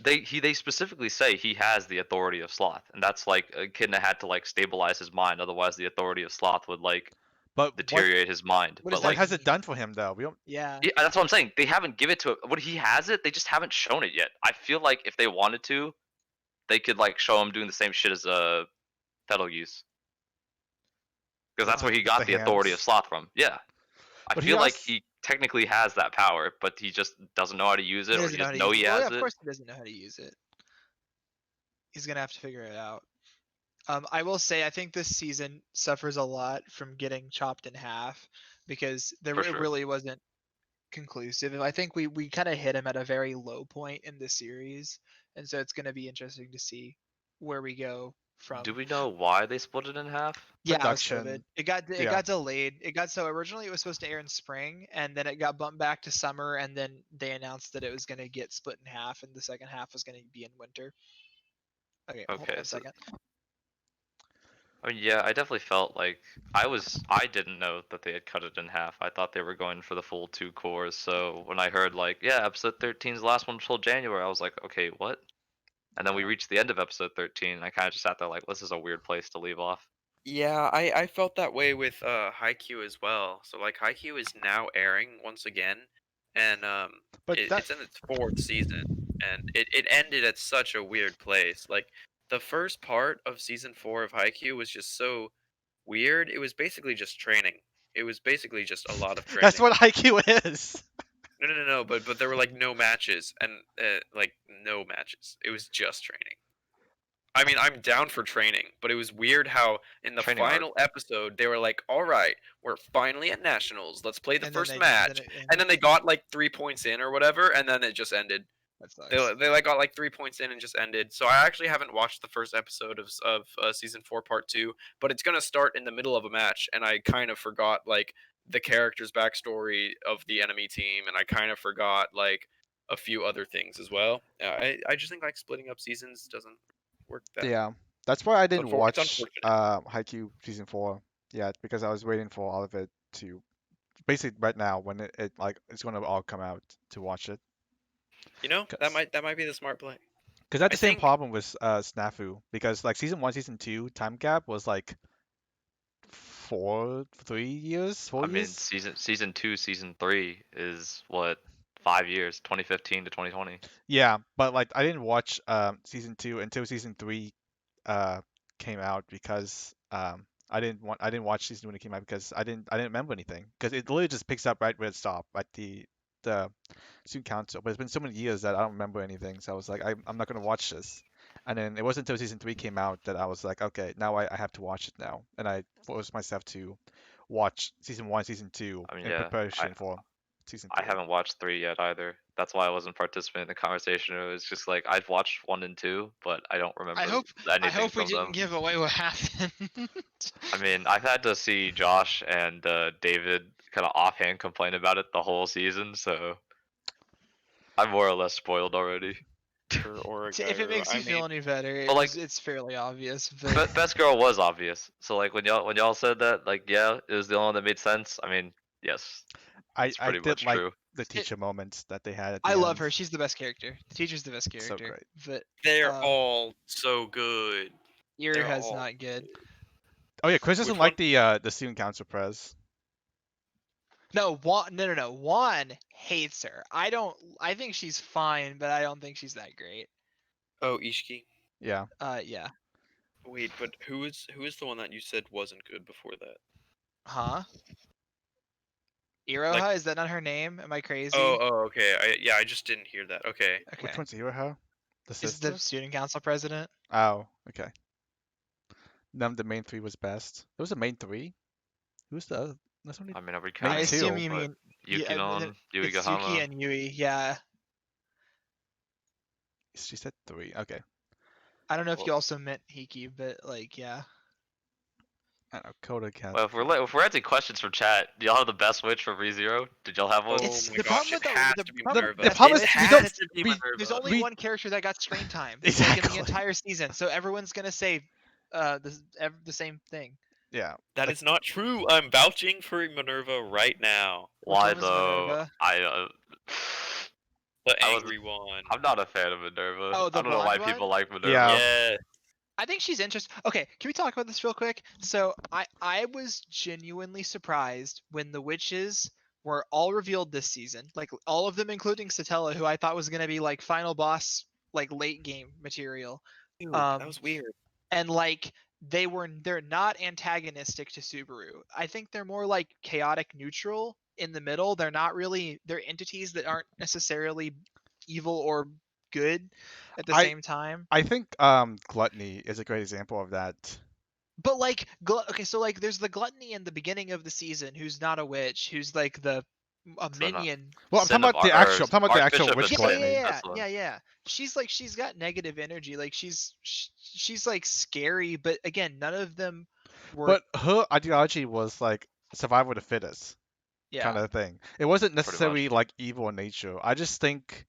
they specifically say he has the authority of sloth, and that's like Echidna had to like stabilize his mind, otherwise the authority of sloth would like But deteriorate his mind. What does But what that like, has it mean? done for him though? We don't. Yeah. yeah, that's what I'm saying. They haven't given it to him. What he has it, they just haven't shown it yet. I feel like if they wanted to, they could like show him doing the same shit as Betelgeuse, because that's where he Just the got the authority of hands. sloth from. Yeah, I But he feel like also. he technically has that power, but he just doesn't know how to use He it, or he doesn't know how just to know use he it. Well, yeah, has of it. course he doesn't know how to use it. He's gonna have to figure it out. I will say I think this season suffers a lot from getting chopped in half, because For it sure. really wasn't conclusive. And I think we kind of hit him at a very low point in the series, and so it's going to be interesting to see where we go from. Do we know why they split it in half? Yeah, it was Production. COVID. It Yeah. got delayed. So originally it was supposed to air in spring, and then it got bumped back to summer, and then they announced that it was going to get split in half, and the second half was going to be in winter. Okay, hold on Okay, one so second. I mean, yeah, I definitely felt like I didn't know that they had cut it in half. I thought they were going for the full 2 cores. So when I heard like, yeah, episode 13's the last one until January, I was like, okay, what? And then we reached the end of episode 13, and I kind of just sat there like, this is a weird place to leave off. Yeah, I felt that way with Haikyuu as well. So like Haikyuu is now airing once again, and But that it's in its 4th season, and it ended at such a weird place. Like the first part of season 4 of Haikyuu was just so weird. It was basically just training. It was basically just a lot of training. that's what IQ is. No. But there were like no matches and like no matches. It was just training. I mean, I'm down for training, but it was weird how in the Training arc. final episode they were like, "All right, we're finally at nationals. Let's play the And then first they- match." then it And then they got like 3 points in or whatever, and then it just ended. That sucks. They like got like 3 points in and just ended. So I actually haven't watched the first episode of season 4 part 2, but it's gonna start in the middle of a match, and I kind of forgot like the character's backstory of the enemy team, and I kind of forgot like a few other things as well. I just think like splitting up seasons doesn't work that. Yeah, that's why I didn't It's watch unfortunate. Haikyuu season 4 yet, because I was waiting for all of it to basically right now when it like it's gonna all come out to watch it. You know, 'Cause- that might be the smart play. Because I had I the same think- problem with SNAFU, because like season 1, season 2 time gap was like 3 years, 4 I mean, years. season 2, season 3 is what, 5 years, 2015 to 2020. Yeah, but like I didn't watch season 2 until season 3 came out, because I didn't watch season 2 when it came out, because I didn't remember anything, because it literally just picks up right where it stopped at the student council. But it's been so many years that I don't remember anything, so I was like, I'm not gonna watch this. And then it wasn't until season 3 came out that I was like, okay, now I have to watch it now, and I forced myself to watch season 1, season 2 I mean, in yeah, preparation for season I 3. haven't watched 3 yet either. That's why I wasn't participating in the conversation. It was just like I've watched 1 and 2, but I don't remember I hope anything we from didn't them. give away what happened. I mean, I've had to see Josh and David kind of offhand complain about it the whole season, so I'm more or less spoiled already. Or If it makes you feel any better, But, like- it's fairly obvious. But Best Girl was obvious. So like when y'all said that, like yeah, it was the only one that made sense. I mean, yes, I it's pretty did much like true. the teacher moments that they had at the I love end. her. She's the best character. The teacher's the best So character. great. But they're um, all so good. They're Iruha's all not good. Oh yeah, Chris doesn't Which like the student council prez. No, Juan hates her. I think she's fine, but I don't think she's that great. Oh, Ishiki. Yeah. Yeah. Wait, but who is the one that you said wasn't good before that? Huh? Iroha, is that not her name? Am I crazy? Oh, okay. I just didn't hear that. Okay. Okay. Which one's Iroha? The Is sister? the student council president? Oh, okay. None of the main 3 was best. There was a main 3? Who's the other? That's only I mean, are we Main counting? I assume two, you but mean Yukinon, it's Yuigahama? Suki and Yui. Yeah. she said 3. Okay. I don't know if Well- you also meant Hiki, but like, yeah. I don't know. Coda has. Well, if we're answering questions from chat, do y'all have the best witch for ReZero? Did y'all have one? Oh It's my the gosh, problem it with the- has the to be problem- Minerva. the problem It is you has don't- to be we- Minerva. There's only We- one character that got screen time like, in Exactly. the entire season, so everyone's gonna say the same thing. Yeah. That is not true. I'm vouching for Minerva right now. Why one was though? Minerva? The I was- angry one. I'm not a fan of Minerva. Oh, the I don't know why blonde people one? like Minerva. Yeah. Yeah. I think she's interesting. Okay, can we talk about this real quick? So I was genuinely surprised when the witches were all revealed this season, like all of them, including Satella, who I thought was gonna be like final boss, like late game material. Dude, Um, that was weird. And like they're not antagonistic to Subaru. I think they're more like chaotic neutral in the middle. They're entities that aren't necessarily evil or good at the same time. I think Gluttony is a great example of that. But like okay, so like there's the Gluttony in the beginning of the season who's not a witch, who's like the a So not- minion. Well, I'm Sin talking of about the Ar- or actual. I'm talking about the actual Archbishop witch and Yeah, Sin. gluttony. That's the one. yeah. She's got negative energy. Like she's like scary, but again, none of them were. But her ideology was like survival of the fittest kind Yeah, of thing. It wasn't Pretty necessarily much. like evil in nature. I just think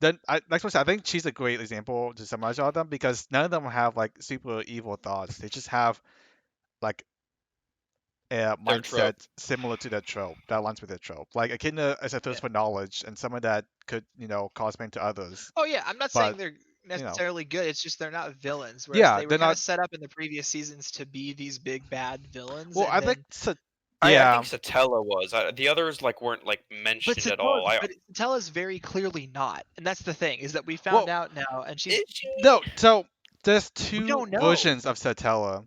then like I said, I think she's a great example to summarize all of them because none of them have like super evil thoughts. They just have like a Their trope. mindset similar to that trope, that aligns with their trope. Like Echidna is a thirst for knowledge and someone that could, cause pain to others. Oh yeah, I'm not saying But they're you know, necessarily good. It's just they're not villains. Whereas yeah, they were they're kind not. of set up in the previous seasons to be these big bad villains, Well, I and think then I yeah, think Satella was. The others like weren't like but mentioned at all. Satella's very clearly not, and that's the thing is that we found well, out now, and she's Is she? no. So there's we two don't know. versions of Satella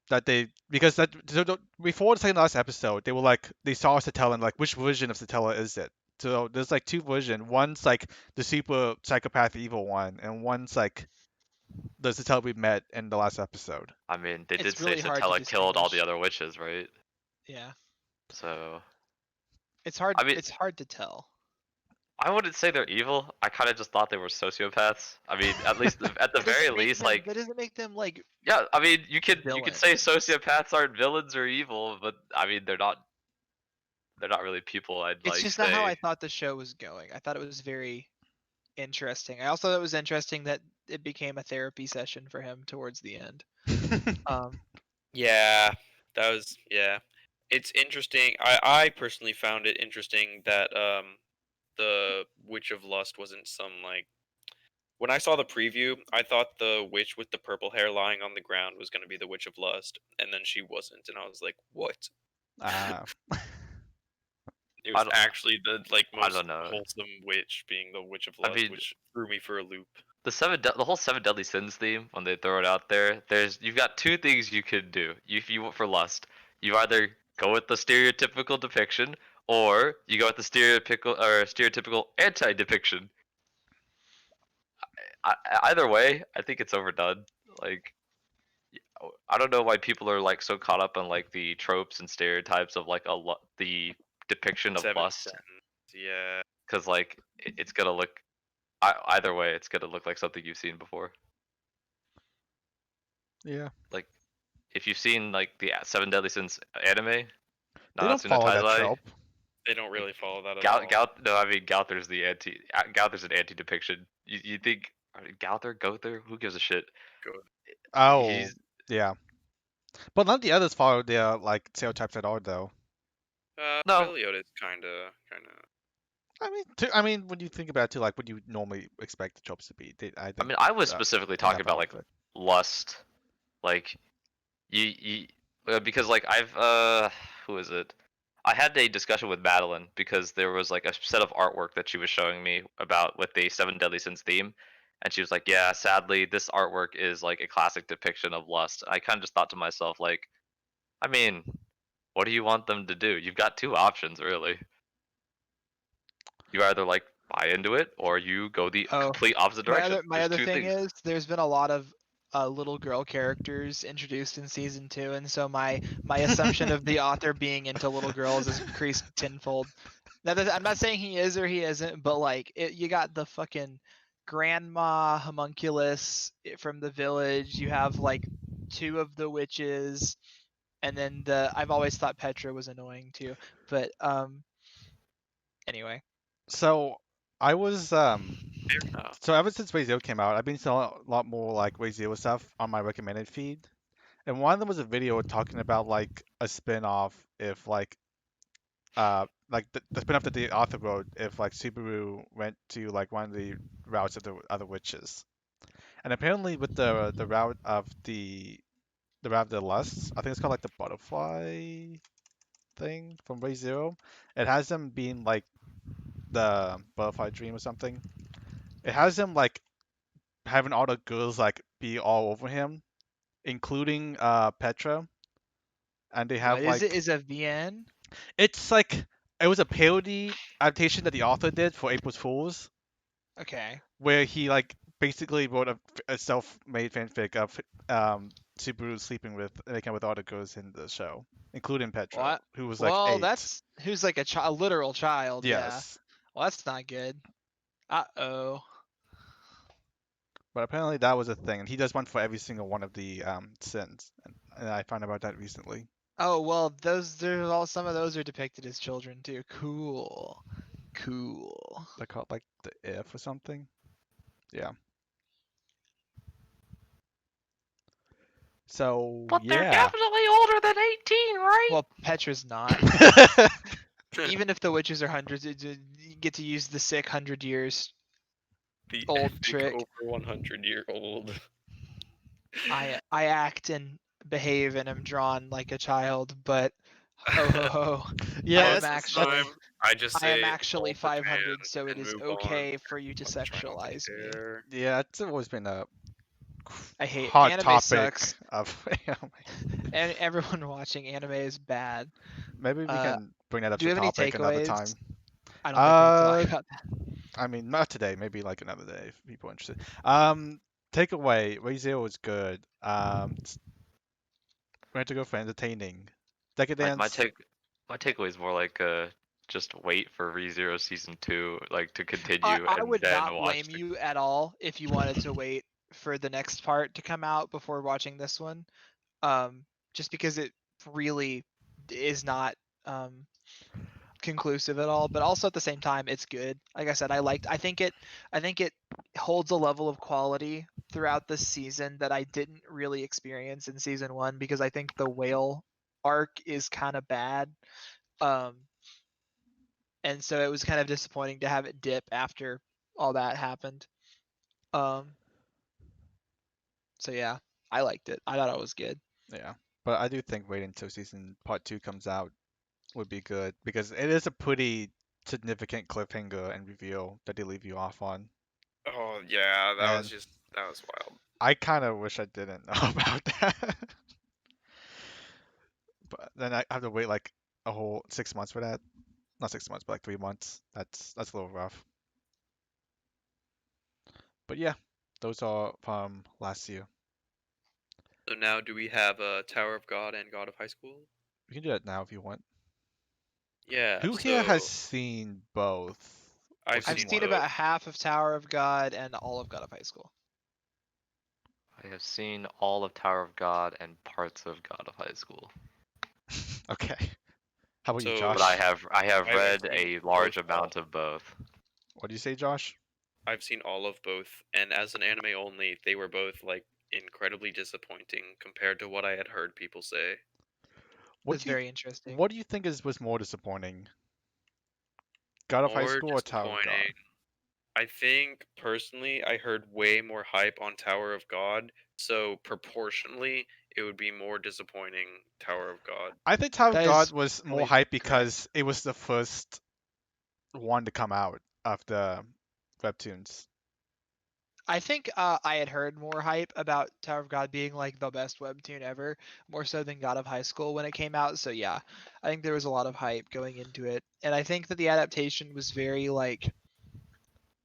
that they because that so before the second last episode they were like they saw Satella and like which version of Satella is it? So there's like two versions. One's like the super psychopath evil one, and one's like the Satella we met in the last episode. I mean, they did It's say really hard to Satella killed all the distinguish. other witches, right? Yeah, So it's hard. I mean, It's hard to tell. I wouldn't say they're evil. I kind of just thought they were sociopaths. I mean, at least at the That very doesn't make least, them. like That doesn't make them like yeah. I mean, you could say villains. sociopaths aren't villains or evil, but I mean, they're not really people. I'd It's like just not how I say. thought the show was going. I thought it was very interesting. I also thought it was interesting that it became a therapy session for him towards the end. Um, Yeah, that was yeah. It's interesting. I personally found it interesting that the Witch of Lust wasn't some like when I saw the preview, I thought the witch with the purple hair lying on the ground was going to be the Witch of Lust, and then she wasn't, and I was like, "What?" Ah, It I was don't, actually the like I most don't know. wholesome witch being the Witch of I Lust, mean, which threw me for a loop. the whole seven deadly sins theme when they throw it out there. You've got two things you could do if you want for lust. You either go with the stereotypical depiction, or you go with the stereotypical anti-depiction. Either way, I think it's overdone. Like, I don't know why people are like so caught up on like the tropes and stereotypes of like the depiction of Seven lust, sentence. Yeah. because like it's gonna look either way, it's gonna look like something you've seen before. yeah. Like if you've seen like the Seven Deadly Sins anime, They don't Nanatsu no follow that Taizai, trope. They don't really follow that at all. No, I mean Gauther's the anti. Gauther's an anti-depiction. You think Gauther? Who gives a shit? Oh, He's yeah. But none of the others follow their like stereotypes at all, though. No. Meliodas kinda. I mean, when you think about it, too, like what you normally expect the tropes to be, I I think mean, I was specifically they're not talking about like following lust, like you because like I've who is it? I had a discussion with Madeline because there was like a set of artwork that she was showing me about with the Seven Deadly Sins theme, and she was like, "Yeah, sadly, this artwork is like a classic depiction of lust." I kind of just thought to myself, like, I mean, what do you want them to do? You've got two options, really. You either like buy into it, or you go the Oh, complete opposite direction. my There's other two thing things. is there's been a lot of little girl characters introduced in season 2, and so my assumption of the author being into little girls has increased tenfold. Now, I'm not saying he is or he isn't, but like you got the fucking grandma homunculus from the village. You have like two of the witches, and then I've always thought Petra was annoying too, but anyway. So I was Oh. so ever since Way Zero came out, I've been seeing a lot more like Way Zero stuff on my recommended feed, and one of them was a video talking about like a spin-off if like the spin-off that the author wrote if like Subaru went to like one of the routes of the other witches, and apparently with the route of the route of the lusts, I think it's called like the butterfly thing from Way Zero. It has them being like the butterfly dream or something. It has him like having all the girls like be all over him, including Petra, and they have What is it? like Is a VN? it's like it was a parody adaptation that the author did for April's Fools, Okay. where he like basically wrote a self-made fanfic of Subaru sleeping with all the girls in the show, including Petra, What? who was like Well, 8. that's who's like a literal child. Yeah. Yes. Well, that's not good. Uh-oh. But apparently that was a thing, and he does one for every single one of the sins, and I found out about that recently. Oh well, there's all some of those are depicted as children too. Cool. Cool. They're called like the if or something. Yeah. So But they're yeah. definitely older than 18, right? Well, Petra's not. Even if the witches are hundreds, you get to use the sick 100 years. The Old epic trick. over 100-year-old. I act and behave and am drawn like a child, but ho ho ho. Yeah, I am Most of the actually time, I just I am say actually hold the 500, tan so it and is move on. okay for you to I'm trying not to sexualize me. care. yeah, it's always been a I hate hot anime topic sucks. of And everyone watching anime is bad. maybe we can bring that up Do to you have any topic another takeaways? time. I don't think we can talk about that. I mean, not today. Maybe like another day if people are interested. Takeaway: Re:Zero was good. We had to go for entertaining. My Deca-Dence. my takeaway is more like just wait for ReZero season 2 like to continue I and would then not watch blame you at all if you wanted to wait for the next part to come out before watching this one. Just because it really is not conclusive at all, but also at the same time it's good. Like I said, I think it holds a level of quality throughout the season that I didn't really experience in season 1 because I think the whale arc is kind of bad. And so it was kind of disappointing to have it dip after all that happened. So yeah, I liked it. I thought it was good. Yeah, but I do think waiting until season part 2 comes out would be good because it is a pretty significant cliffhanger and reveal that they leave you off on. Oh yeah, that And was wild. I kind of wish I didn't know about that. But then I have to wait like a whole 6 months for that. Not 6 months, but like 3 months. That's a little rough. But yeah, those are from last year. So now, do we have Tower of God and God of High School? We can do that now if you want. Yeah. Who here has seen both? Or I've I've seen seen both. about half of Tower of God and all of God of High School. I have seen all of Tower of God and parts of God of High School. Okay. How about you, So- Josh? But I have I've read seen a large both amount of both. What do you say, Josh? I've seen all of both, and as an anime only, they were both like incredibly disappointing compared to what I had heard people say. That's very interesting. What do you think was more disappointing? God of High More School or Tower of God? disappointing. I think personally, I heard way more hype on Tower of God, so proportionally, it would be more disappointing Tower of God. I think Tower of That God is was more probably hype correct. because it was the first one to come out of the webtoons. I think I had heard more hype about Tower of God being like the best webtoon ever, more so than God of High School when it came out. So yeah, I think there was a lot of hype going into it, and I think that the adaptation was very like,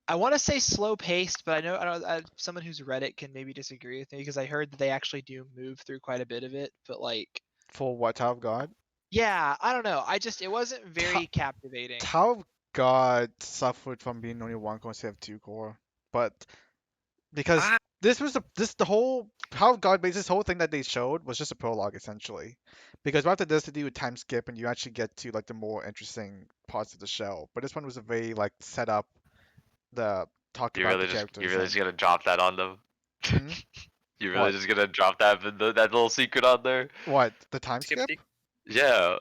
I want to say slow paced, but I know someone who's read it can maybe disagree with me because I heard that they actually do move through quite a bit of it, but like, For what, Tower of God? yeah, I don't know. It wasn't very captivating. Tower of God suffered from being only one core instead of two core, but because Ah. the whole Tower of God this whole thing that they showed was just a prologue essentially, because after this they do a time skip and you actually get to like the more interesting parts of the show. But this one was a very like set up the talk You about really the characters. you really just gonna drop that on them? Hmm? You really What? just gonna drop that little secret on there? What, the time Skip skip? Yeah.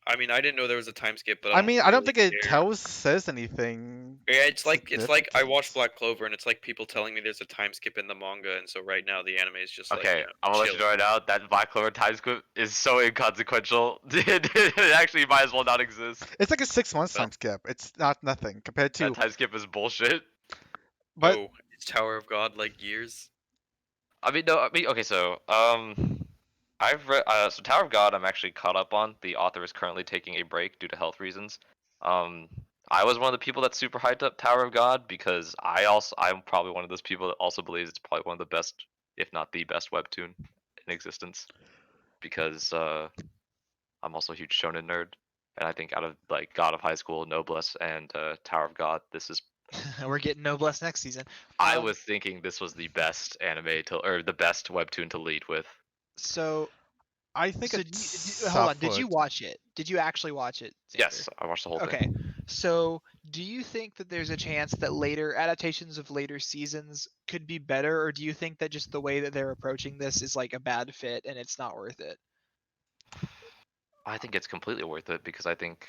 I mean, I didn't know there was a time skip, but I mean, I don't really think it care. says anything. Yeah, it's like I watched significant. Black Clover, and it's like people telling me there's a time skip in the manga, and so right now the anime is just like, Okay, I'm gonna let you chill. know right now that Black Clover time skip is so inconsequential. it actually might as well not exist. It's like a 6 months Well, time skip. It's not nothing compared to. That time skip is bullshit. But oh, it's Tower of God like years. Okay, so I've read so Tower of God. I'm actually caught up on. The author is currently taking a break due to health reasons. Um, I was one of the people that super hyped up Tower of God because I'm probably one of those people that also believes it's probably one of the best, if not the best, webtoon in existence. Because I'm also a huge shonen nerd, and I think out of like God of High School, Noblesse, and Tower of God, this is. We're getting Noblesse next season. I was thinking this was the best anime to, or the best webtoon to lead with. So I think so it hold on. Did you suffered. watch it? Did you actually watch it, Xander? Yes, I watched the whole Okay. thing. So do you think that there's a chance that later adaptations of later seasons could be better, or do you think that just the way that they're approaching this is like a bad fit and it's not worth it? I think it's completely worth it because I think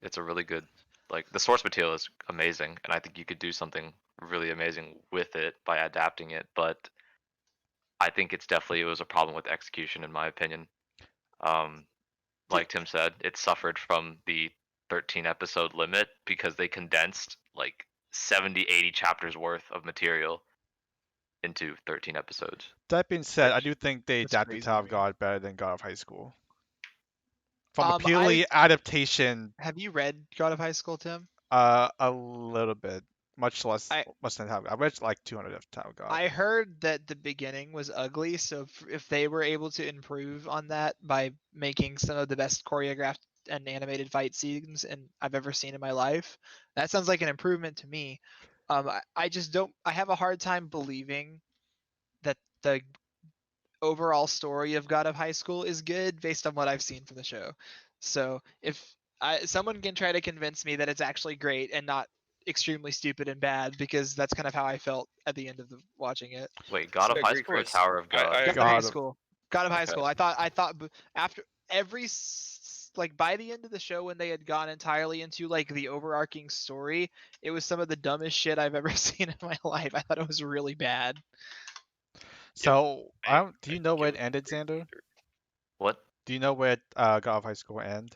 it's a really good, like the source material is amazing, and I think you could do something really amazing with it by adapting it. But I think it was a problem with execution, in my opinion. Um, like Tim said, it suffered from the 13 episode limit because they condensed like 70, 80 chapters worth of material into 13 episodes. That being said, I Which- do think they that's adapted crazy Tower to of me. God better than God of High School. From a I've purely adaptation, have you read God of High School, Tim? a little bit, much less, I much than Tower of God. I read like 200 of Tower of God. I heard that the beginning was ugly, so if they were able to improve on that by making some of the best choreographed and animated fight scenes and I've ever seen in my life, that sounds like an improvement to me. I just don't. I have a hard time believing that the overall story of God of High School is good based on what I've seen from the show. So if someone can try to convince me that it's actually great and not extremely stupid and bad, because that's kind of how I felt at the end of watching it. Wait, God of I High agree, School or Chris. Tower of God? I God of agree. High God of- School. God of High Okay. School. I thought after every like by the end of the show when they had gone entirely into like the overarching story, it was some of the dumbest shit I've ever seen in my life. I thought it was really bad. So, I do you think know it where it was ended, pretty Xander? weird. What? Do you know where God of High School end?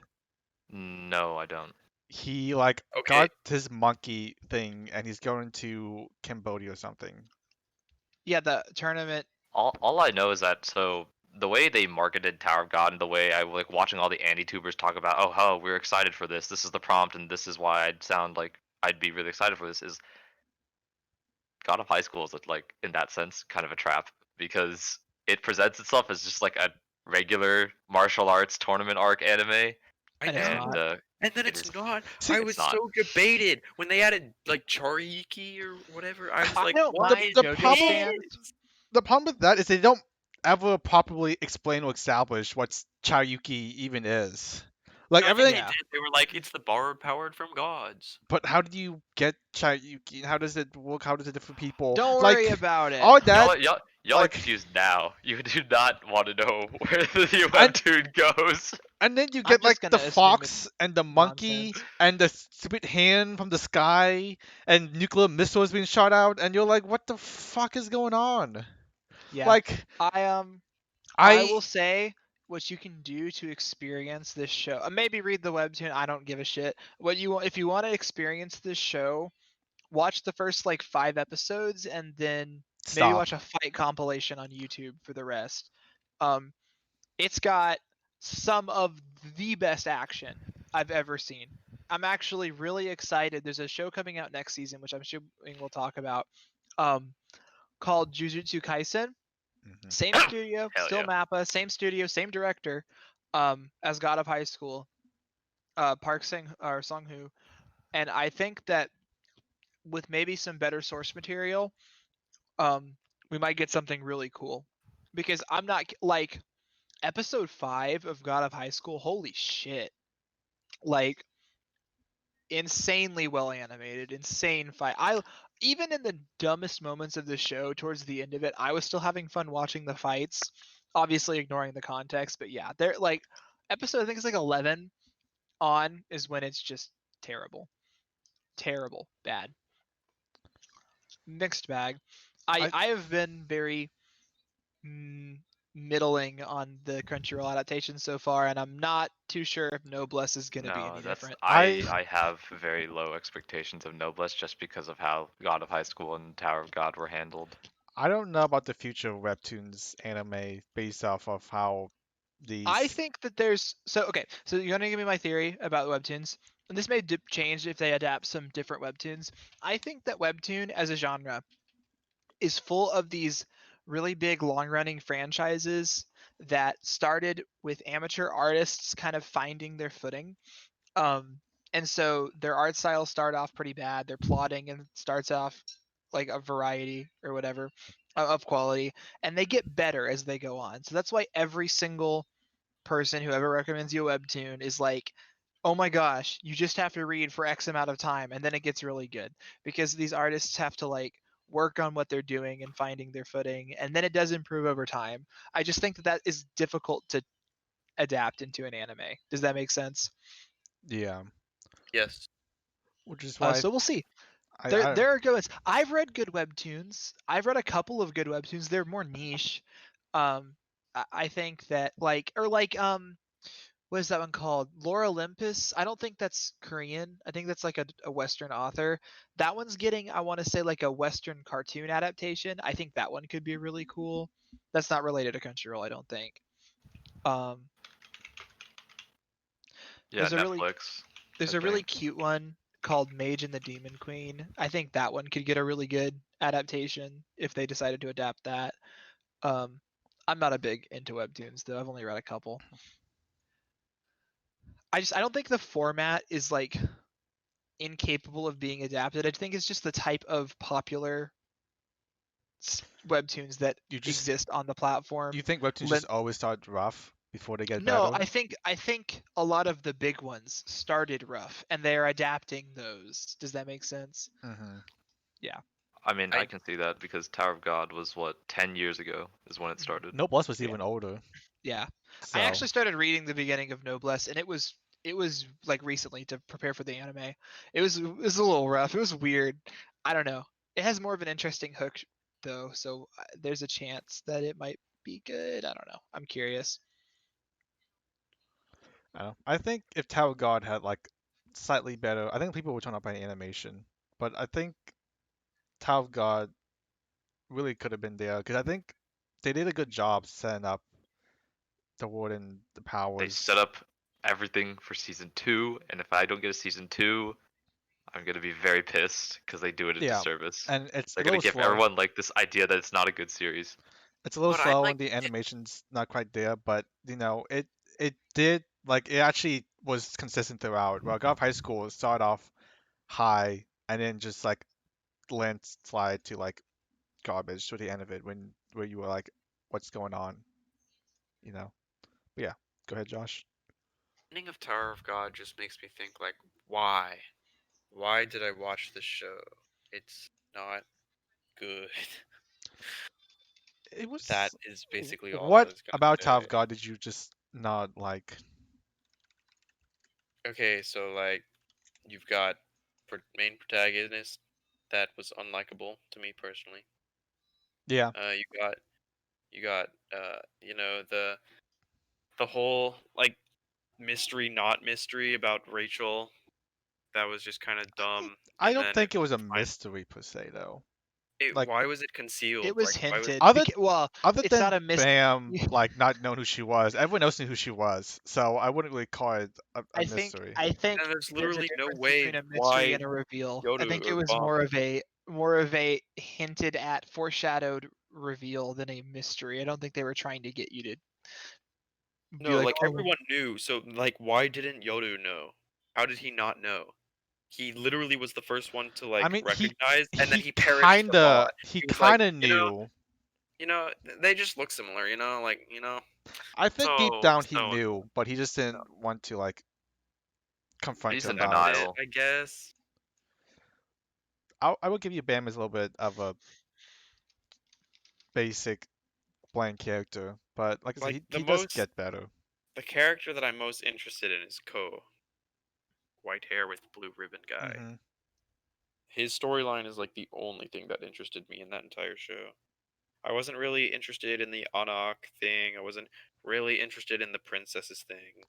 No, I don't. He like Okay. got his monkey thing and he's going to Cambodia or something. Yeah, the tournament. All I know is that so the way they marketed Tower of God and the way I like watching all the Andy-tubers talk about, oh, how we're excited for this. This is the prompt, and this is why I'd sound like I'd be really excited for this. Is God of High School is like in that sense kind of a trap because it presents itself as just like a regular martial arts tournament arc anime, I And it's know. not. And then it it's is not. See, I it's was not. so debated when they added like Chariki or whatever. I was I like, don't what mind is the JoJo problem stands. the problem with that is they don't ever properly explain or establish what Charyuki even is. Like No, I think everything, they Yeah. did. They were like, it's the borrowed powered from gods. but how do you get Charyuki? How does it work? How does it different people? Don't worry Like about it. all Y'all, that, y'all are like, confused now. You do not want to know where the and webtoon goes. and then you I'm get like just the gonna assume it's fox and the monkey nonsense. and the stupid hand from the sky and nuclear missiles being shot out, and you're like, what the fuck is going on? Yeah. Like I will I say what you can do to experience this show. Maybe read the webtoon. I don't give a shit. What you want if you want to experience this show, watch the first like 5 episodes and then maybe stop. watch a fight compilation on YouTube for the rest. Um, it's got some of the best action I've ever seen. I'm actually really excited. There's a show coming out next season, which I'm sure we'll talk about, called Jujutsu Kaisen. Mhm. Same studio, Hell still yeah. Mappa, same studio, same director, as God of High School, Park Sung Hoo, and I think that with maybe some better source material, we might get something really cool. Because I'm not like episode 5 of God of High School. Holy shit! Like insanely well animated, insane fight. I even in the dumbest moments of the show towards the end of it, I was still having fun watching the fights, obviously ignoring the context, but yeah, they're like episode I think it's like 11 on is when it's just terrible. Terrible, bad. Mixed bag. I I I have been very mm, middling on the Crunchyroll adaptation so far, and I'm not too sure if Noblesse is going to be No, any that's different. I have very low expectations of Noblesse just because of how God of High School and Tower of God were handled. I don't know about the future of webtoons anime based off of how I these think that there's okay. So you're gonna give me my theory about webtoons, and this may change if they adapt some different webtoons. I think that webtoon as a genre is full of these really big long-running franchises that started with amateur artists kind of finding their footing. And so their art styles start off pretty bad. Their plotting and starts off like a variety or whatever of quality, and they get better as they go on. So that's why every single person who ever recommends you a webtoon is like, oh my gosh, you just have to read for X amount of time, and then it gets really good, because these artists have to like work on what they're doing and finding their footing, and then it does improve over time. I just think that is difficult to adapt into an anime. Does that make sense? Yeah, Yes. which is why So we'll see. I There are good ones. I've read good webtoons. I've read a couple of good webtoons. They're more niche. I think that what is that one called? Lore Olympus. I don't think that's Korean. I think that's like a Western author. That one's getting, I want to say, like a Western cartoon adaptation. I think that one could be really cool. That's not related to Crunchyroll, I don't think. Um, Yeah, there's a really Netflix. there's I a really think. cute one called Mage and the Demon Queen. I think that one could get a really good adaptation if they decided to adapt that. Um, I'm not a big into webtoons though. I've only read a couple. I don't think the format is like incapable of being adapted. I think it's just the type of popular webtoons that you just exist on the platform. you think webtoons just always start rough before they get No, better? I think a lot of the big ones started rough and they're adapting those. Does that make sense? Mm-hmm. Yeah. I mean, I I can see that because Tower of God was what 10 years ago is when it started. Noblesse was Yeah. even older. Yeah. I So actually started reading the beginning of Noblesse, and it was like recently to prepare for the anime. It was a little rough. It was weird. I don't know. It has more of an interesting hook though, so there's a chance that it might be good. I don't know. I'm curious. I don't know. I think if Tower of God had like slightly better, I think people would turn up by animation. But I think Tower of God really could have been there because I think they did a good job setting up the world and the They powers. set up everything for season 2, and if I don't get a season 2, I'm gonna be very pissed because they do it a Yeah, disservice. and it's a They're gonna little give slow. everyone like this idea that it's not a good series. It's a little what I slow like and the animation's not quite there, but it did like it actually was consistent throughout. Well, God of High School started off high and then just like landslide to like garbage to the end of it when where you were like, what's going on, you know? But yeah, go ahead, Josh. ending of Tower of God just makes me think like, why? Why did I watch this show? It's not good. It That was is basically all I what was gonna about Tower of say. God did you just not like? Okay, so like you've got main protagonist that was unlikable to me personally. Yeah, You got you know the whole like mystery not mystery about Rachel that was just kind of dumb, I and don't then think it was a fine. mystery per se though. Like Why was it concealed? It was Like why was hinted. other Well, other it's not than a mystery. Bam like not knowing who she was, everyone else knew who she was, so I wouldn't really call it a mystery. I think and there's there's a literally no difference way between a mystery why and a reveal. I Yoda think it or was Bomb. more of a hinted at, foreshadowed reveal than a mystery. I don't think they were trying to get you to be No, like, like oh, everyone knew. So like why didn't Yoda know? How did he not know? He literally was the first one to I like mean, recognize, and then he perished the bot. he He was like, kinda knew. they just look similar, like, I think deep so down he so knew, but he just didn't want to like confront He's her in about it. bit, denial. I guess. I would give you Bam as a little bit of a basic bland character, but like I said, Like he does get better. the character that I'm most interested in is Ko, white hair with blue ribbon guy. Hmm. His storyline is like the only thing that interested me in that entire show. I wasn't really interested in the Anak thing. I wasn't really interested in the princesses thing.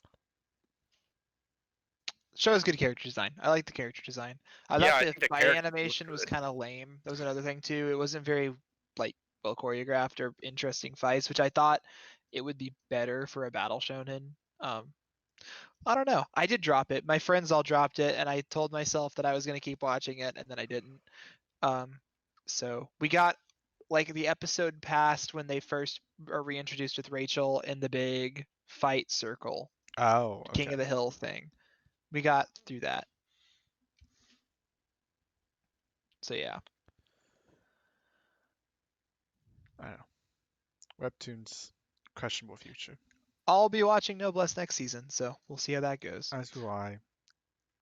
shows good character design. I like the character design. I Yeah, thought I the think the fight characters look animation was good. kind of lame. That was another thing too. It wasn't very like well choreographed or interesting fights, which I thought it would be better for a battle shonen. Um, I don't know. I did drop it. My friends all dropped it, and I told myself that I was gonna keep watching it, and then I didn't. Um, so we got like the episode past when they first are reintroduced with Rachel in the big fight circle, Oh, King okay. of the Hill thing. We got through that. So yeah. I don't know. Webtoons, questionable future. I'll be watching Noblesse next season, so we'll see how that goes. As do I.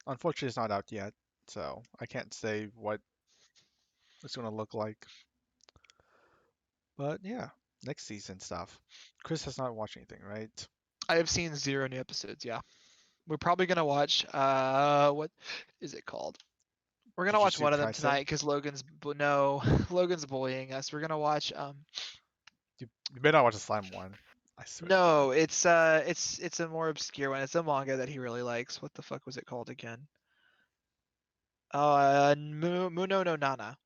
Unfortunately, it's not out yet, so I can't say what it's gonna look like. But yeah, next season stuff. Chris has not watched anything, right? I have seen 0 new episodes, yeah. We're probably gonna watch what is it called? We're gonna watch Jujutsu one of them Kaisen? tonight because Logan's bullying us. We're gonna watch You better not watch the slime one. I swear. to no, God. it's a more obscure one. It's a manga that he really likes. What the fuck was it called again? Muno no Nana.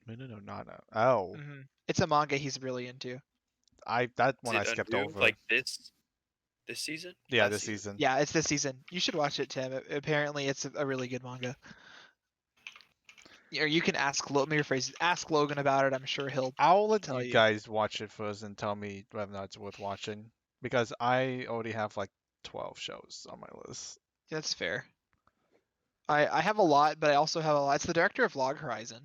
No, Nana. Oh, It's a manga he's really into. that Is one I it skipped anew, over. like this season? Yeah, Last this season. Yeah, it's this season. You should watch it, Tim. Apparently, it's a really good manga. Or you can ask let me rephrase it. Ask Logan about it. I'm sure he'll I'll let tell you you. guys watch it first and tell me whether or not it's worth watching because I already have like 12 shows on my list. That's fair. I have a lot, but I also have a lot. It's the director of Log Horizon.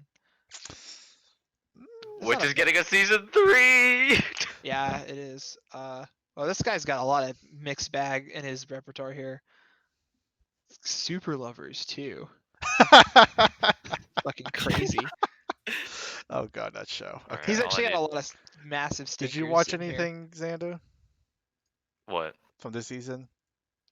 Which not a is getting a season 3. Yeah, it is. Well, this guy's got a lot of mixed bag in his repertoire here. Super Lovers too. Fucking crazy. Oh god, that show. Alright, Okay. He's all I actually got need- a lot of massive stinkers. Did you watch in here. anything, Xander, What? from this season?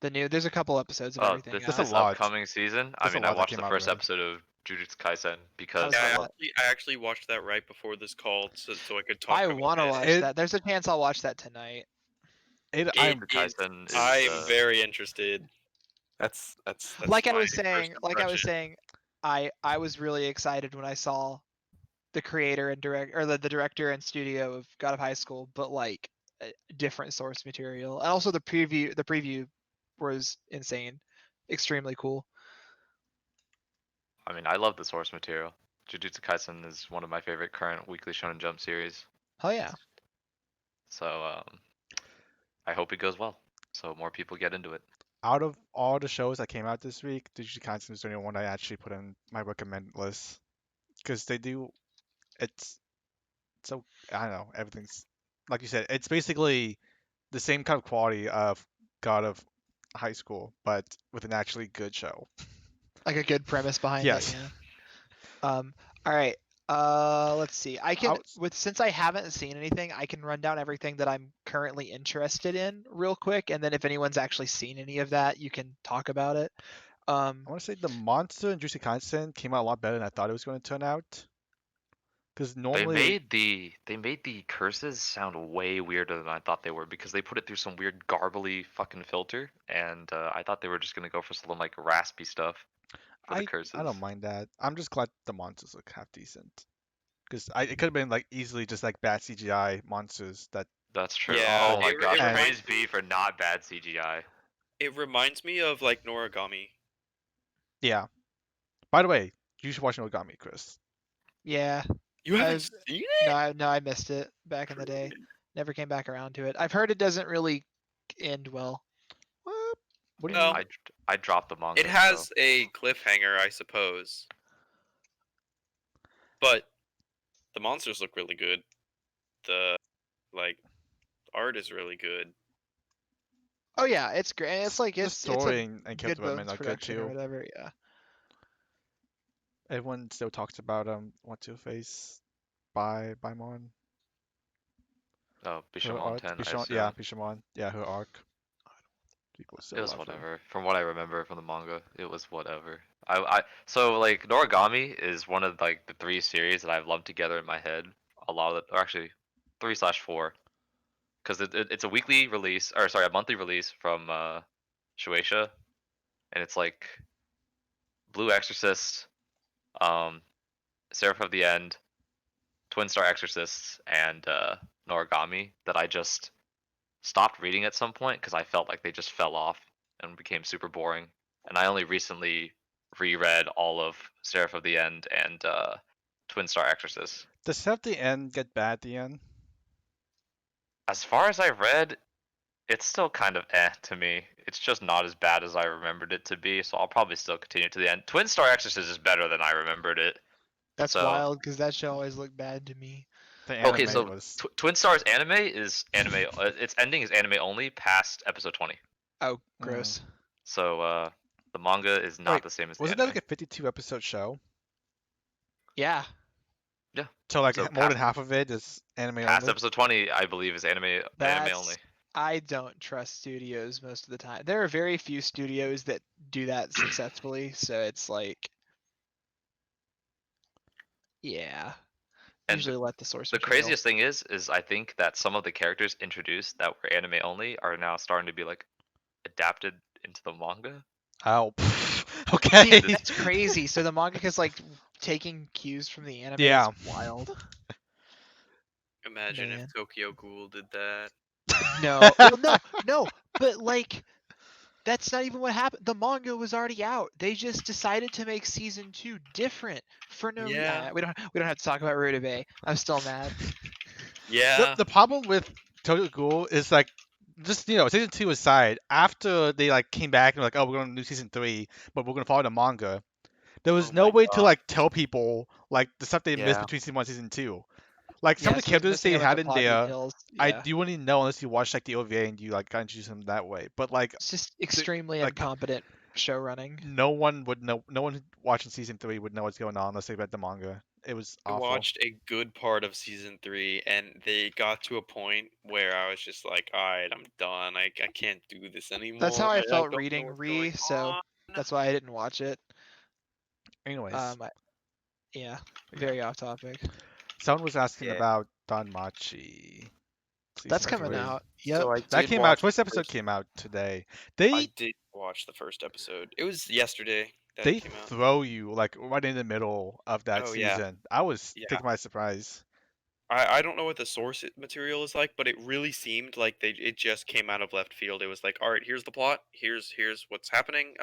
There's a couple episodes of Oh, everything. this, That's a this lot. upcoming season. I That's a mean, I lot that watched came the out first already. episode of Jujutsu Kaisen because How's I that? love. I actually watched that right before this call, so I could talk I about want to it. watch It- that. There's a chance I'll watch that tonight. I'm Jujutsu Kaisen is. I'm very interested. That's like I my was first saying, impression. I was really excited when I saw the creator and the director and studio of God of High School, but like different source material. And also the preview was insane. Extremely cool. I mean, I love the source material. Jujutsu Kaisen is one of my favorite current Weekly Shonen Jump series. Oh yeah. So I hope it goes well, so more people get into it. out of all the shows that came out this week, Jujutsu Kaisen is the only one I actually put in my recommend list because they do. It's so I don't know. Everything's like you said. It's basically the same kind of quality of God of High School, but with an actually good show. Like a good premise behind Yes. it. Yeah. All right. Let's see. I can since I haven't seen anything, I can run down everything that I'm currently interested in real quick, and then if anyone's actually seen any of that, you can talk about it. I want to say the monster in Jujutsu Kaisen came out a lot better than I thought it was going to turn out. Because normally They made the curses sound way weirder than I thought they were because they put it through some weird garbly fucking filter, and I thought they were just gonna go for some like raspy stuff for the curses. I don't mind that. I'm just glad the monsters look half decent. Because it could have been like easily just like bad CGI monsters that. That's true. Yeah, Oh my it gosh, reminds praise be for not bad CGI. It reminds me of like Noragami. Yeah. By the way, you should watch Noragami, Chris. Yeah. You haven't I've- seen it? No, I missed it back in the day. Never came back around to it. I've heard it doesn't really end well. What do Well, you? I dropped the manga. It has so- a cliffhanger, I suppose. But the monsters look really good. The art is really good. Oh yeah, it's great. It's like The it's story a and good character development bones are good production or too. whatever. Yeah. Everyone still talks about what's your face, Baimon. Oh, Her Bishamon arc, 10, I Bishamon, assume. yeah, Bishamon, yeah, her arc. People still It was love her. whatever. From what I remember from the manga, it was whatever. So like Noragami is one of like the 3 series that I've lumped together in my head. A lot of the, or actually 3/4, because it's a weekly release, or sorry, a monthly release from Shueisha, and it's like Blue Exorcist, Seraph of the End, Twin Star Exorcists, and Noragami that I just stopped reading at some point because I felt like they just fell off and became super boring. And I only recently reread all of Seraph of the End and Twin Star Exorcist. Does have the end get bad at the end? As far as I read, it's still kind of to me. It's just not as bad as I remembered it to be, so I'll probably still continue to the end. Twin Star Exorcist is better than I remembered it. That's So wild because that show always looked bad to me. The okay, anime so was. Twin Star's anime is anime. Its ending is anime only past episode 20. Oh, gross. So the manga is not Wait, the same as the wasn't that anime. like a 52 episode show? Yeah. Yeah. So like So more than half of it is anime Past only. episode 20, I believe, is anime only. I don't trust studios most of the time. There are very few studios that do that successfully, so it's like, yeah. And Usually let the source the material. craziest thing is I think that some of the characters introduced that were anime only are now starting to be like adapted into the manga. Oh, okay. See, that's crazy. So the mangaka's like taking cues from the anime. Yeah. It's wild. Imagine Man. if Tokyo Ghoul did that. No, well, no, but like, that's not even what happened. The manga was already out. They just decided to make season 2 different for no reason. Yeah. We don't have to talk about Rutabaga. I'm still mad. Yeah. The problem with Tokyo Ghoul is like, just season 2 aside, after they like came back and were like, oh, we're going to do season 3, but we're going to follow the manga. There was Oh no my way to God. like tell people like the stuff they missed Yeah. between season 1 and season 2. Like some Yeah, of the so he was characters missing they a bunch had of in plot there, details. I Yeah. do wouldn't know unless you watch like the OVA and you like got introduced them that way. But like It's just extremely like- incompetent show running. no one would know. No one watching season 3 would know what's going on unless they read the manga. It was I awful. watched a good part of season 3, and they got to a point where I was just like, "Alright, I'm done. I can't do this anymore." That's how I felt don't know reading what's Re, going so on." that's why I didn't watch it. Anyways, Yeah, very off topic. someone was asking Yeah. about Danmachi. That's season coming 3. out. Yep. So I That did came out. watch First the episode first- came out today. I did watch the first episode. It was yesterday that They it came out. throw you like right in the middle of that Oh, yeah. season. I was Yeah. taken by surprise. I don't know what the source material is like, but it really seemed like it just came out of left field. It was like, all right, here's the plot, here's what's happening,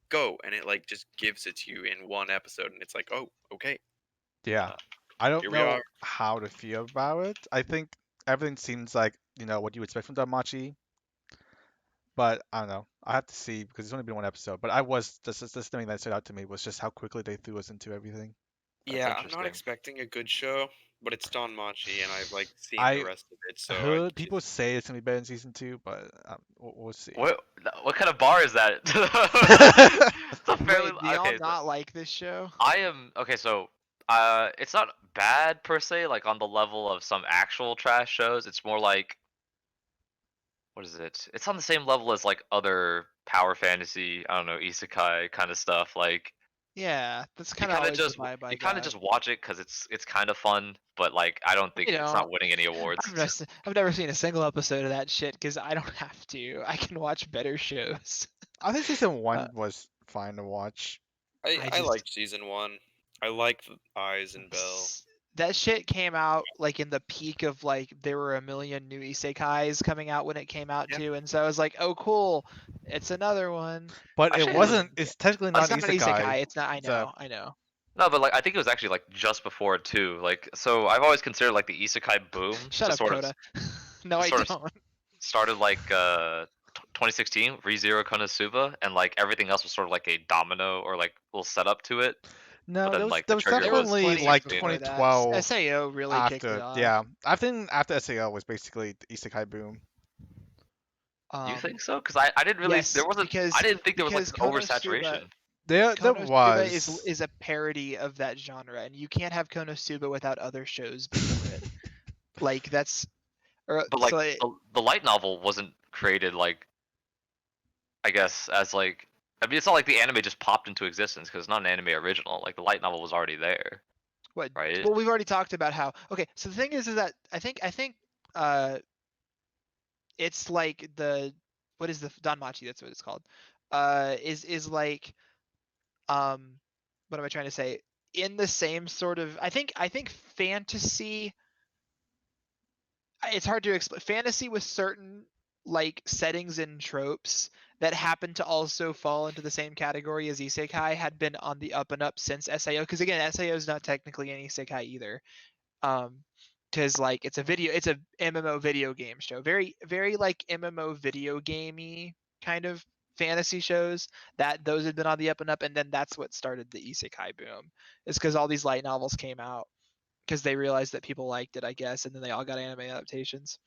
go, and it like just gives it to you in one episode, and it's like, oh, okay, Yeah. Uh, I don't here we know are. how to feel about it. I think everything seems like, what you would expect from Danmachi. But I don't know. I have to see because it's only been one episode. But I was this thing that stood out to me was just how quickly they threw us into everything. That's Yeah, I'm not interesting. expecting a good show, but it's Danmachi, and I've like seen I the rest of it, so I heard just- people say it's gonna be better in season 2, but we'll see. What kind of bar is that? It's a fairly Wait, do y'all okay. So not like this show? I am okay. So it's not bad per se, like on the level of some actual trash shows. It's more like what is it? It's on the same level as like other power fantasy. I don't know, isekai kind of stuff. Like Yeah, that's you kind of kind of always just the vibe I you kind of got. just watch it because it's kind of fun, but like I don't think You it's know, not winning any awards. I've never seen a single episode of that shit because I don't have to. I can watch better shows. I think season 1 Uh, was fine to watch. I I just- liked season 1. I like the Eyes and Bell. That shit came out like in the peak of like there were a million new isekais coming out when it came out Yeah. too, and so I was like, oh cool, it's another one. But Actually, it wasn't. It's technically not It's an not an isekai. isekai. It's not. I It's know. I know. No, but like I think it was actually like just before it too. Like so, I've always considered like the isekai boom Shut to up, sort Coda. No, just I sort of don't. started like 2016 ReZero Konosuba, and like everything else was sort of like a domino or like little setup to it. No, But then, there was, like, there the was trigger was definitely plenty like before that. 2012 SAO really kicked it after. off. Yeah, I think after SAO was basically the isekai boom. You think so? Because I didn't really. yes, there wasn't. because- I didn't think there was like because an Konosuba- oversaturation. There Konosuba was. is a parody of that genre, and you can't have Konosuba without other shows before it. Like that's, or But like so it- the light novel wasn't created like. I guess as like. I mean, it's not like the anime just popped into existence because it's not an anime original. Like the light novel was already there. what? Right. Well, we've already talked about how. Okay, so the thing is that I think it's like the what is the Danmachi? That's what it's called. Is like what am I trying to say? In the same sort of I think fantasy. It's hard to explain. Fantasy with certain like settings and tropes that happen to also fall into the same category as isekai had been on the up and up since SAO. Because again, SAO is not technically an isekai either. Because like it's a MMO video game show, very like MMO video gamey kind of fantasy shows. That those had been on the up and up, and then that's what started the isekai boom. Is because all these light novels came out because they realized that people liked it, I guess, and then they all got anime adaptations.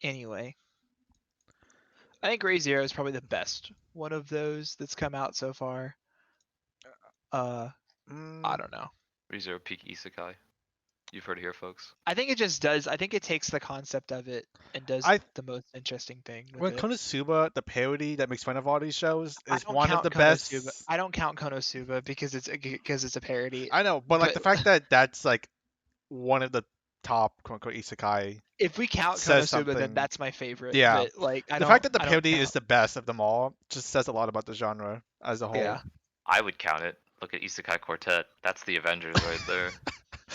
Anyway, I think Re:Zero is probably the best one of those that's come out so far. I don't know. Re:Zero peak isekai. You've heard it here, folks. I think it just does. I think it takes the concept of it and does I- the most interesting thing with When it. Konosuba, the parody that makes fun of all these shows, I is don't one of count the Konosuba. best. I don't count Konosuba because it's a parody. I know, but like but- the fact that that's like one of the top quote unquote isekai. If we count says Konosuba, then something. that's my favorite. Yeah. But like, The fact that the I don't parody count. is the best of them all just says a lot about the genre as a whole. Yeah, I would count it. Look at Isekai Quartet. That's the Avengers right there.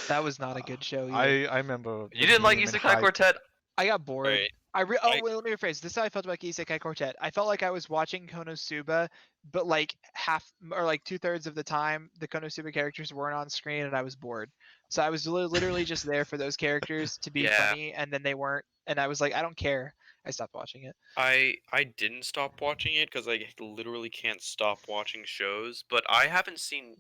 that was not a good show either. I remember. You the didn't like meme and Isekai hype. Quartet? I got bored. Right. Wait, let me rephrase. This is how I felt about Isekai Quartet. I felt like I was watching Konosuba, but like half or like 2/3 of the time, the Konosuba characters weren't on screen, and I was bored. So I was literally just there for those characters to be Yeah. funny, and then they weren't, and I was like, I don't care. I stopped watching it. I didn't stop watching it because I literally can't stop watching shows. But I haven't seen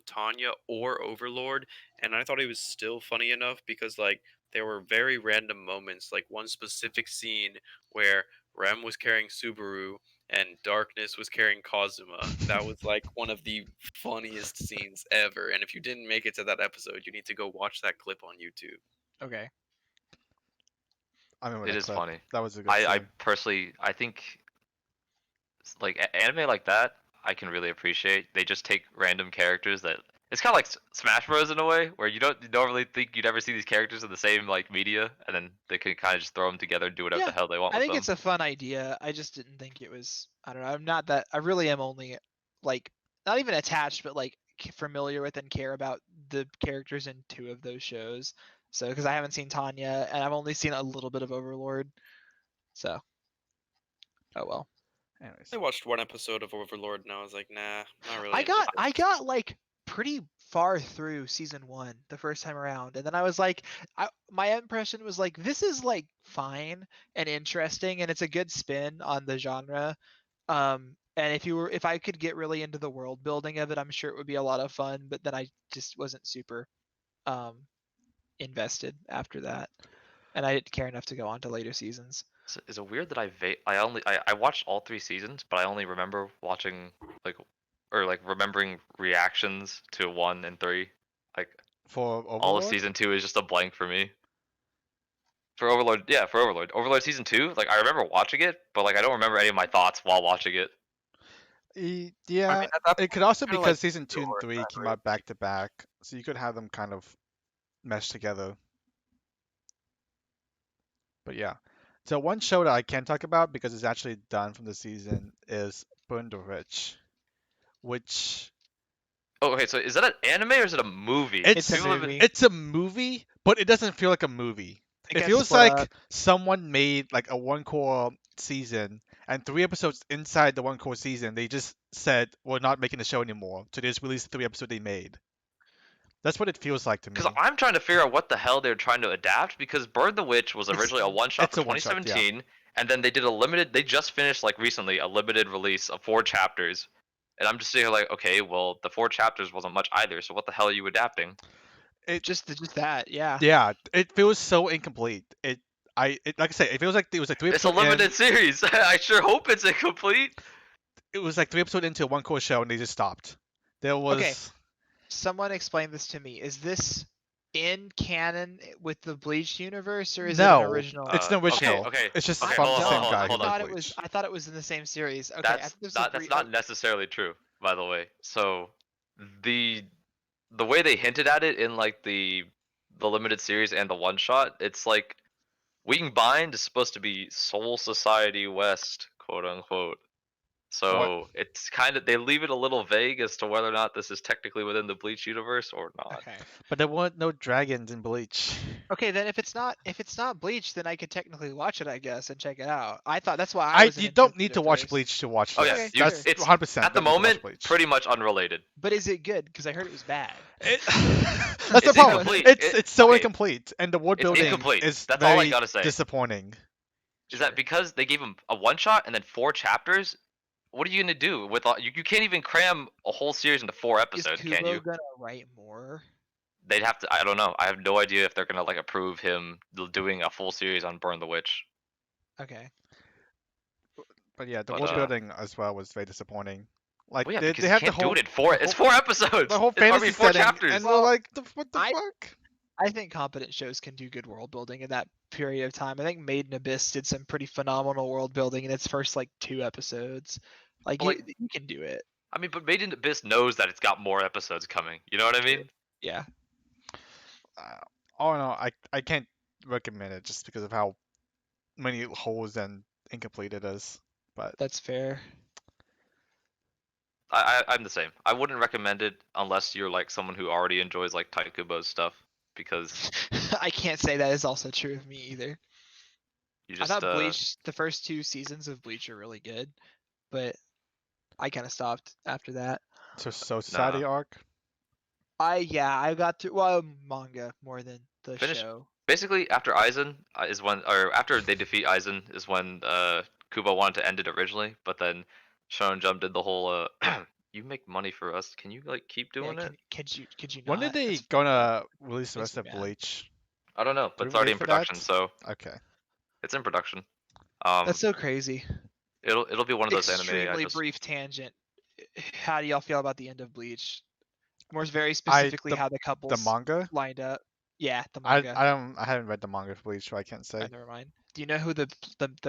Tanya or Overlord, and I thought it was still funny enough because like there were very random moments, like one specific scene where Rem was carrying Subaru and Darkness was carrying Kazuma. That was like one of the funniest scenes ever. And if you didn't make it to that episode, you need to go watch that clip on YouTube. Okay. I remember It that is clip. funny. That was a good I scene. personally, I think, like anime like that, I can really appreciate. They just take random characters that it's kind of like Smash Bros in a way, where you don't normally think you'd ever see these characters in the same like media, and then they can kind of just throw them together and do whatever Yeah, the hell they want I with think them. it's a fun idea. I just didn't think it was. I don't know. I'm not that. I really am only like not even attached, but like familiar with and care about the characters in 2 of those shows. So because I haven't seen Tanya and I've only seen a little bit of Overlord. So, oh well. Anyways, I watched one episode of Overlord and I was like, nah, not really. I got like pretty far through season 1 the first time around, and then I was like, my impression was like, this is like fine and interesting, and it's a good spin on the genre. And if I could get really into the world building of it, I'm sure it would be a lot of fun. But then I just wasn't super invested after that, and I didn't care enough to go on to later seasons. Is it weird that I watched all 3 seasons, but I only remember watching like remembering reactions to 1 and 3. Like for all of Overlord, season 2 is just a blank for me. For Overlord, yeah, for Overlord season 2, like I remember watching it, but like I don't remember any of my thoughts while watching it. Yeah, I mean, at that it could also kinda because like season 2 and Overlord 3 came right? out back to back, so you could have them kind of meshed together. But yeah, so one show that I can talk about because it's actually done from the season is Burn the Rich, which Oh, okay, so is that an anime or is it a movie? It's a People have been- movie. it's a movie, but it doesn't feel like a movie. It gets feels split like up. someone made like a one core season, and 3 episodes inside the one core season, they just said we're not making the show anymore, so they just released the 3 episodes they made. That's what it feels like to me. Because I'm trying to figure out what the hell they're trying to adapt. Because Burn the Witch was originally a one shot it's for a one-shot, yeah. 2017, and then they did a limited. They just finished like recently a limited release of 4 chapters, and I'm just sitting here like, okay, well the 4 chapters wasn't much either. So what the hell are you adapting? Just that, yeah. Yeah, it feels so incomplete. Like I said, it feels like it was like 3 It's a episodes limited series. I sure hope it's incomplete. it was like 3 episodes into a one core show, and they just stopped. There was Okay. Someone explain this to me. Is this in canon with the Bleach universe, or is it No, an original? it's an original. Okay. It's just Okay, from hold the on, same hold on, guy. hold who on. did I Bleach. thought it was in the same series. Okay, That's not necessarily true, by the way. So the way they hinted at it in like the limited series and the one shot, it's like Wing Bind is supposed to be Soul Society West, quote unquote. So it's kind of they leave it a little vague as to whether or not this is technically within the Bleach universe or not. Okay. But there weren't no dragons in Bleach. Okay, then if it's not Bleach, then I could technically watch it, I guess, and check it out. I thought that's why You don't need to watch first. Bleach to watch Oh yeah, this. Okay, That's sure. it's 100%. at the don't need to watch moment Bleach. pretty much unrelated. But is it good? Because I heard it was bad. That's the It's problem. incomplete. It's so Okay, incomplete, and the world it's building incomplete. is That's all I very gotta say. disappointing. Is that because they gave him a one shot and then 4 chapters? What are you gonna do with all, you can't even cram a whole series into 4 Is episodes, can Kubo you? gonna write more? They'd have to. I don't know. I have no idea if they're gonna like approve him doing a full series on Burn the Witch. Okay. But yeah, the But, world building as well was very disappointing. Like Well, yeah, they because you have the can't whole do it in 4. It's 4 episodes. the whole I mean, fantasy 4 setting, chapters. and Well, we're like, what the I- fuck? I think competent shows can do good world building in that period of time. I think Made in Abyss did some pretty phenomenal world building in its first like 2 episodes. Like, But, you can do it. I mean, but Made in Abyss knows that it's got more episodes coming. You know what I mean? Yeah. Oh no, I can't recommend it just because of how many holes and incomplete it is. But That's fair. I'm the same. I wouldn't recommend it unless you're like someone who already enjoys like Taikubo's stuff, because I can't say that is also true of me either. you I just thought Bleach, the first 2 seasons of Bleach are really good, but I kind of stopped after that. so Society arc. I got to manga more than the Finish- show. basically after Aizen is when, or after they defeat Aizen is when Kubo wanted to end it originally, but then Shonen Jump did the whole you make money for us, can you like keep Yeah, doing it? could you not? When did they That's- gonna release the makes rest me of mad. Bleach? I don't know, but we it's already wait in for production, that? so Okay. it's in production. That's so crazy. It'll be one of those anime I Extremely just brief tangent. How do y'all feel about the end of Bleach? More very specifically, how the couples The manga? lined up. Yeah, the I manga. I haven't read the manga for Bleach, so I can't say. Oh, never mind. Do you know who the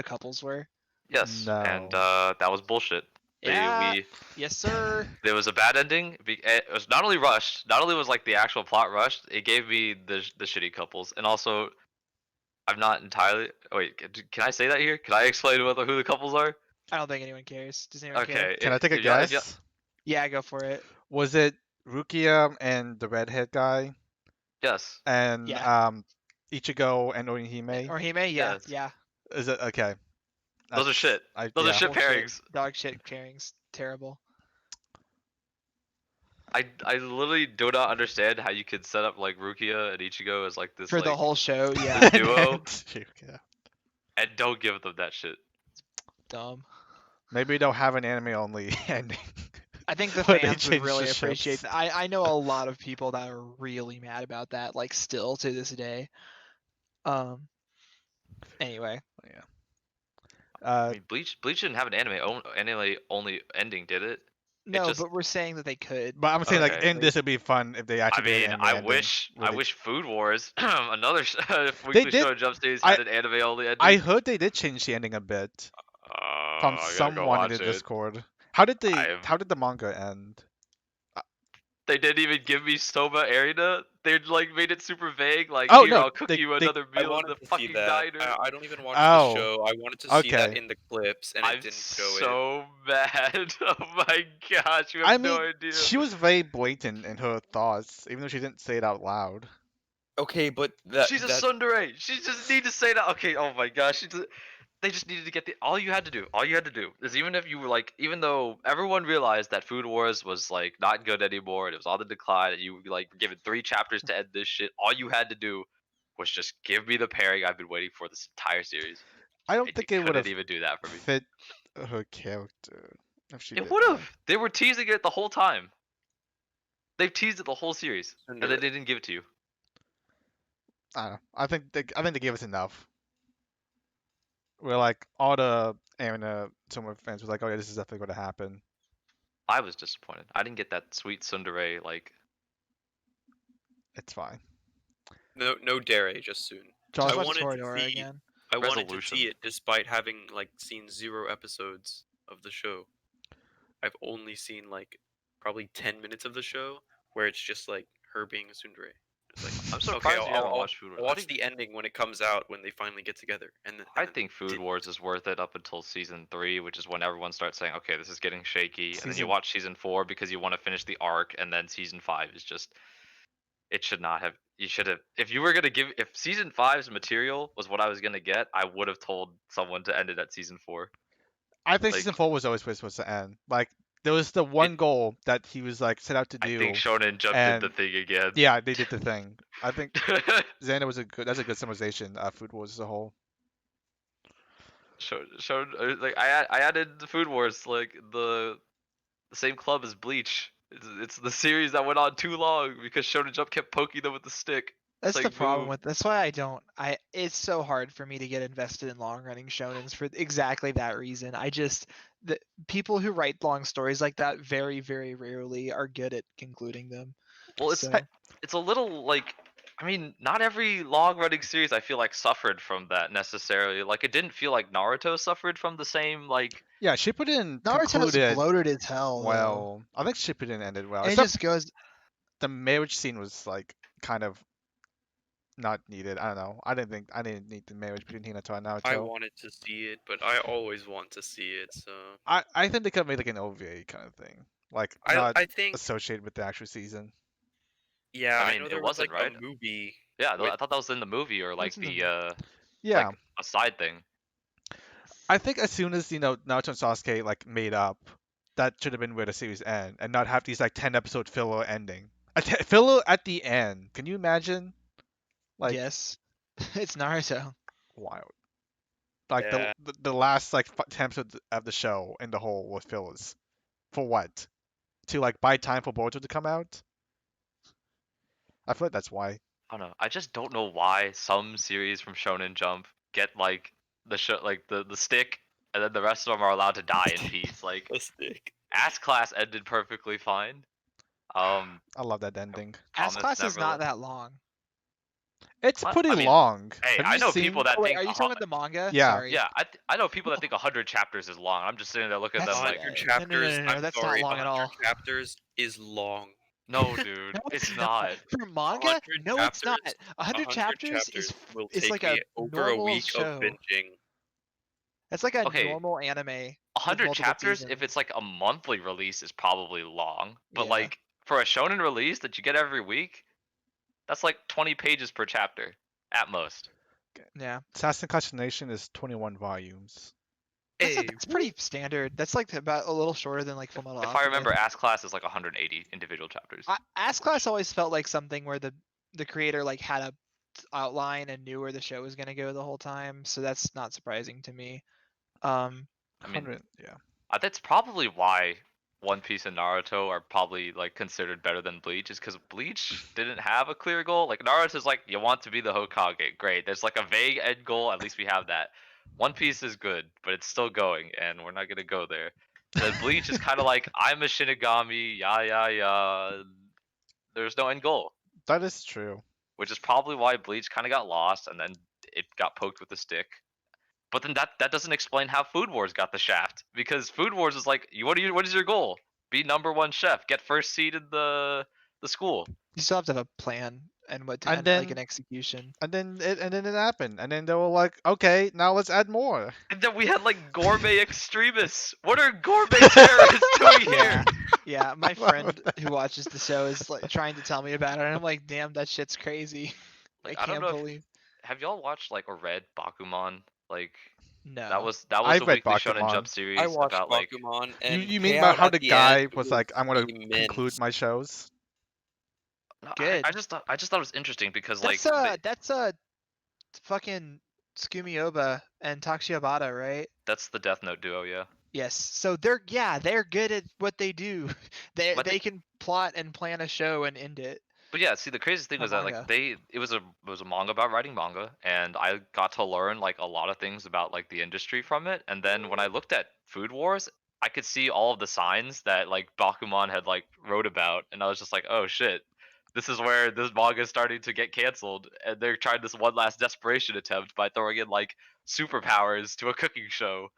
couples were? yes, and No. that was bullshit. Yeah. Yes, sir. There was a bad ending. It was not only rushed, not only was like the actual plot rushed, it gave me the shitty couples, and also I'm not entirely. Wait, can I say that here? Can I explain who the couples are? I don't think anyone cares. Does anyone care? Okay. Can I take a if y'all- if guess? Yeah, go for it. Was it Rukia and the redhead guy, yes. and Yeah. Ichigo and Orihime? Or Hime? Yeah, Yes. yeah. Is it okay? Those are shit. Those are shit Bullshit. pairings. Dog shit pairings. Terrible. I literally do not understand how you could set up like Rukia and Ichigo as like this For the like, whole show, yeah. duo. Rukia. and don't give them that shit. Dumb. Maybe they'll have an anime only ending. I think the where they fans would change really the appreciate ships. that. I know a lot of people that are really mad about that, like still to this day. Anyway. Yeah. I mean, Bleach didn't have an anime only ending, did it? No, just- but we're saying that they could. But I'm saying like Okay. in this would be fun if they I actually did mean, an anime I ending, wish where they- Food Wars, another weekly did- show Jump series I- had an anime only ending. I heard they did change the ending a bit from I gotta go someone in watch the it. Discord. How did I've- how did the manga end? They didn't even give me Soma Arena. They like made it super vague. Like, Oh, here, no, I'll cook they- you they- another I meal in wanted the to see fucking that. diner. I don't even watch Oh, the show. I wanted to see that okay. in the clips, and it I'm didn't show it. so mad. Oh my gosh, you have I no mean, idea. she was very blatant in her thoughts, even though she didn't say it out loud. Okay, but She's a tsundere. She just need to say that. Okay. Oh my gosh. They just needed to get all you had to do is, even if you were like, even though everyone realized that Food Wars was like not good anymore and it was on the decline, and you were like given 3 chapters to end this shit, all you had to do was just give me the pairing I've been waiting for this entire series. I don't And think you it would have couldn't even do that for me. fit her character if she It did would that. have. They were teasing it the whole time. They've teased it the whole series, and then they didn't give it to you. I don't know. I think they gave us enough. Where like all the anime Summer fans was like, oh yeah, this is definitely going to happen. I was disappointed. I didn't get that sweet tsundere like. It's fine. No dare, just soon. Josh, I Watch wanted to Toradora see- again. I wanted to Resolution. see it despite having like seen 0 episodes of the show. I've only seen like probably 10 minutes of the show where it's just like her being a tsundere. It's like I'm Okay, surprised you haven't watched Food Wars. I'll watch the ending when it comes out when they finally get together. I think Food Wars is worth it up until season 3, which is when everyone starts saying, okay, this is getting shaky, and then you Season- watch season 4 because you want to finish the arc, and then season 5 is just. It should not have. You should have. If you were gonna give, if season 5's material was what I was gonna get, I would have told someone to end it at season 4. I think Like, season 4 was always supposed to end. Like there was the one goal that he was like set out to I do. think Shonen Jump did the and- thing again. Yeah, they did the thing. I think Xander was that's a good summarization of Food Wars as a whole. Like I added the Food Wars, like the same club as Bleach. It's the series that went on too long because Shonen Jump kept poking them with the stick. That's It's the like, problem move. with. That's why I don't. It's so hard for me to get invested in long running shonens for exactly that reason. The people who write long stories like that very very rarely are good at concluding them. Well, it's So- it's a little like, I mean, not every long running series I feel like suffered from that necessarily. Like it didn't feel like Naruto suffered from the same like. Yeah, Shippuden Naruto's concluded bloated as hell. well. I think Shippuden ended well. And it Except just goes. the marriage scene was like kind of not needed. I don't know. I didn't need the marriage between Hinata and Naruto. I wanted to see it, but I always want to see it. So I think they could have made like an OVA kind of thing, like I not I think associated with the actual season. yeah. I I mean, know it there was wasn't, like right? a movie. Yeah, with- I thought that was in the movie or like What's in the the Yeah, like a side thing. I think as soon as Naruto and Sasuke like made up, that should have been where the series end, and not have these like 10 episode filler ending. Filler at the end. Can you imagine? Like Yes, it's Naruto. wild. Like Yeah. the last like 10 episodes of the show in the whole was fillers. For what? To like buy time for Boruto to come out? I feel like that's why. I don't know. I just don't know why some series from Shonen Jump get like the like the stick, and then the rest of them are allowed to die in peace. Like A stick. Ass Class ended perfectly fine. I love that ending. Ass Thomas class is not Neverland. that long. It's What? pretty I mean, long. Hey, Have I you know seen- people that Oh, wait, think. are you talking about the manga? Yeah. Sorry. Yeah, I know people that think 100 chapters is long. I'm just sitting there looking at That's them like, 100 no, no, chapters. no, no, I'm that's not sorry, long at 100 all. chapters is long. no, dude, No, it's no. not. For manga, 100 no, it's not. chapters- 100 chapters will is take like me a over a normal week show. of binging. That's like a Okay. normal anime. 100 multiple chapters, if seasons. it's like a monthly release, is probably long. But Yeah. like for a shonen release that you get every week, that's like 20 pages per chapter at most. Yeah, Assassin's Class Nation is 21 volumes. that's pretty standard. That's like about a little shorter than like Full Metal If I Alchemist. remember, Ass Class is like 180 individual chapters. Ass Class always felt like something where the creator like had a outline and knew where the show was gonna go the whole time, so that's not surprising to me. I mean, 100, yeah. That's probably why One Piece and Naruto are probably like considered better than Bleach, is because Bleach didn't have a clear goal. Like Naruto's like, you want to be the Hokage, great. There's like a vague end goal. At least we have that. One Piece is good, but it's still going, and we're not gonna go there. Then Bleach is kind of like, I'm a Shinigami, yeah. There's no end goal, That is true. which is probably why Bleach kind of got lost, and then it got poked with a stick. But then that doesn't explain how Food Wars got the shaft, because Food Wars is like, what is your goal? Be #1 chef, get first seed in the school. You still have to have a plan and what to And and, then- like an execution. And then it happened. And then they were like, okay, now let's add more. And then we had like gourmet extremists. What are gourmet terrorists doing here? Yeah, yeah. My friend who watches the show is like trying to tell me about it, and I'm like, damn, that shit's crazy. Like, I I don't can't know if- believe. Have y'all watched like or read Bakuman? Like No. that was I've a read weekly Shonen Bakuman. Jump series I watched about like Bakuman, and You mean about payout how at the the guy end was like, I'm gonna immense. conclude my shows? No, Good. I just thought it was interesting because like That's fucking Tsukumi and Takshiobata, right? that's the Death Note duo, yeah. Yes. So they're good at what they do. They But they can plot and plan a show and end it. But yeah, see the craziest thing A was that manga. like it was a manga about writing manga, and I got to learn like a lot of things about like the industry from it. And then when I looked at Food Wars, I could see all of the signs that like Bakuman had like wrote about, and I was just like, oh shit, this is where this manga is starting to get canceled, and they're trying this one last desperation attempt by throwing in like superpowers to a cooking show.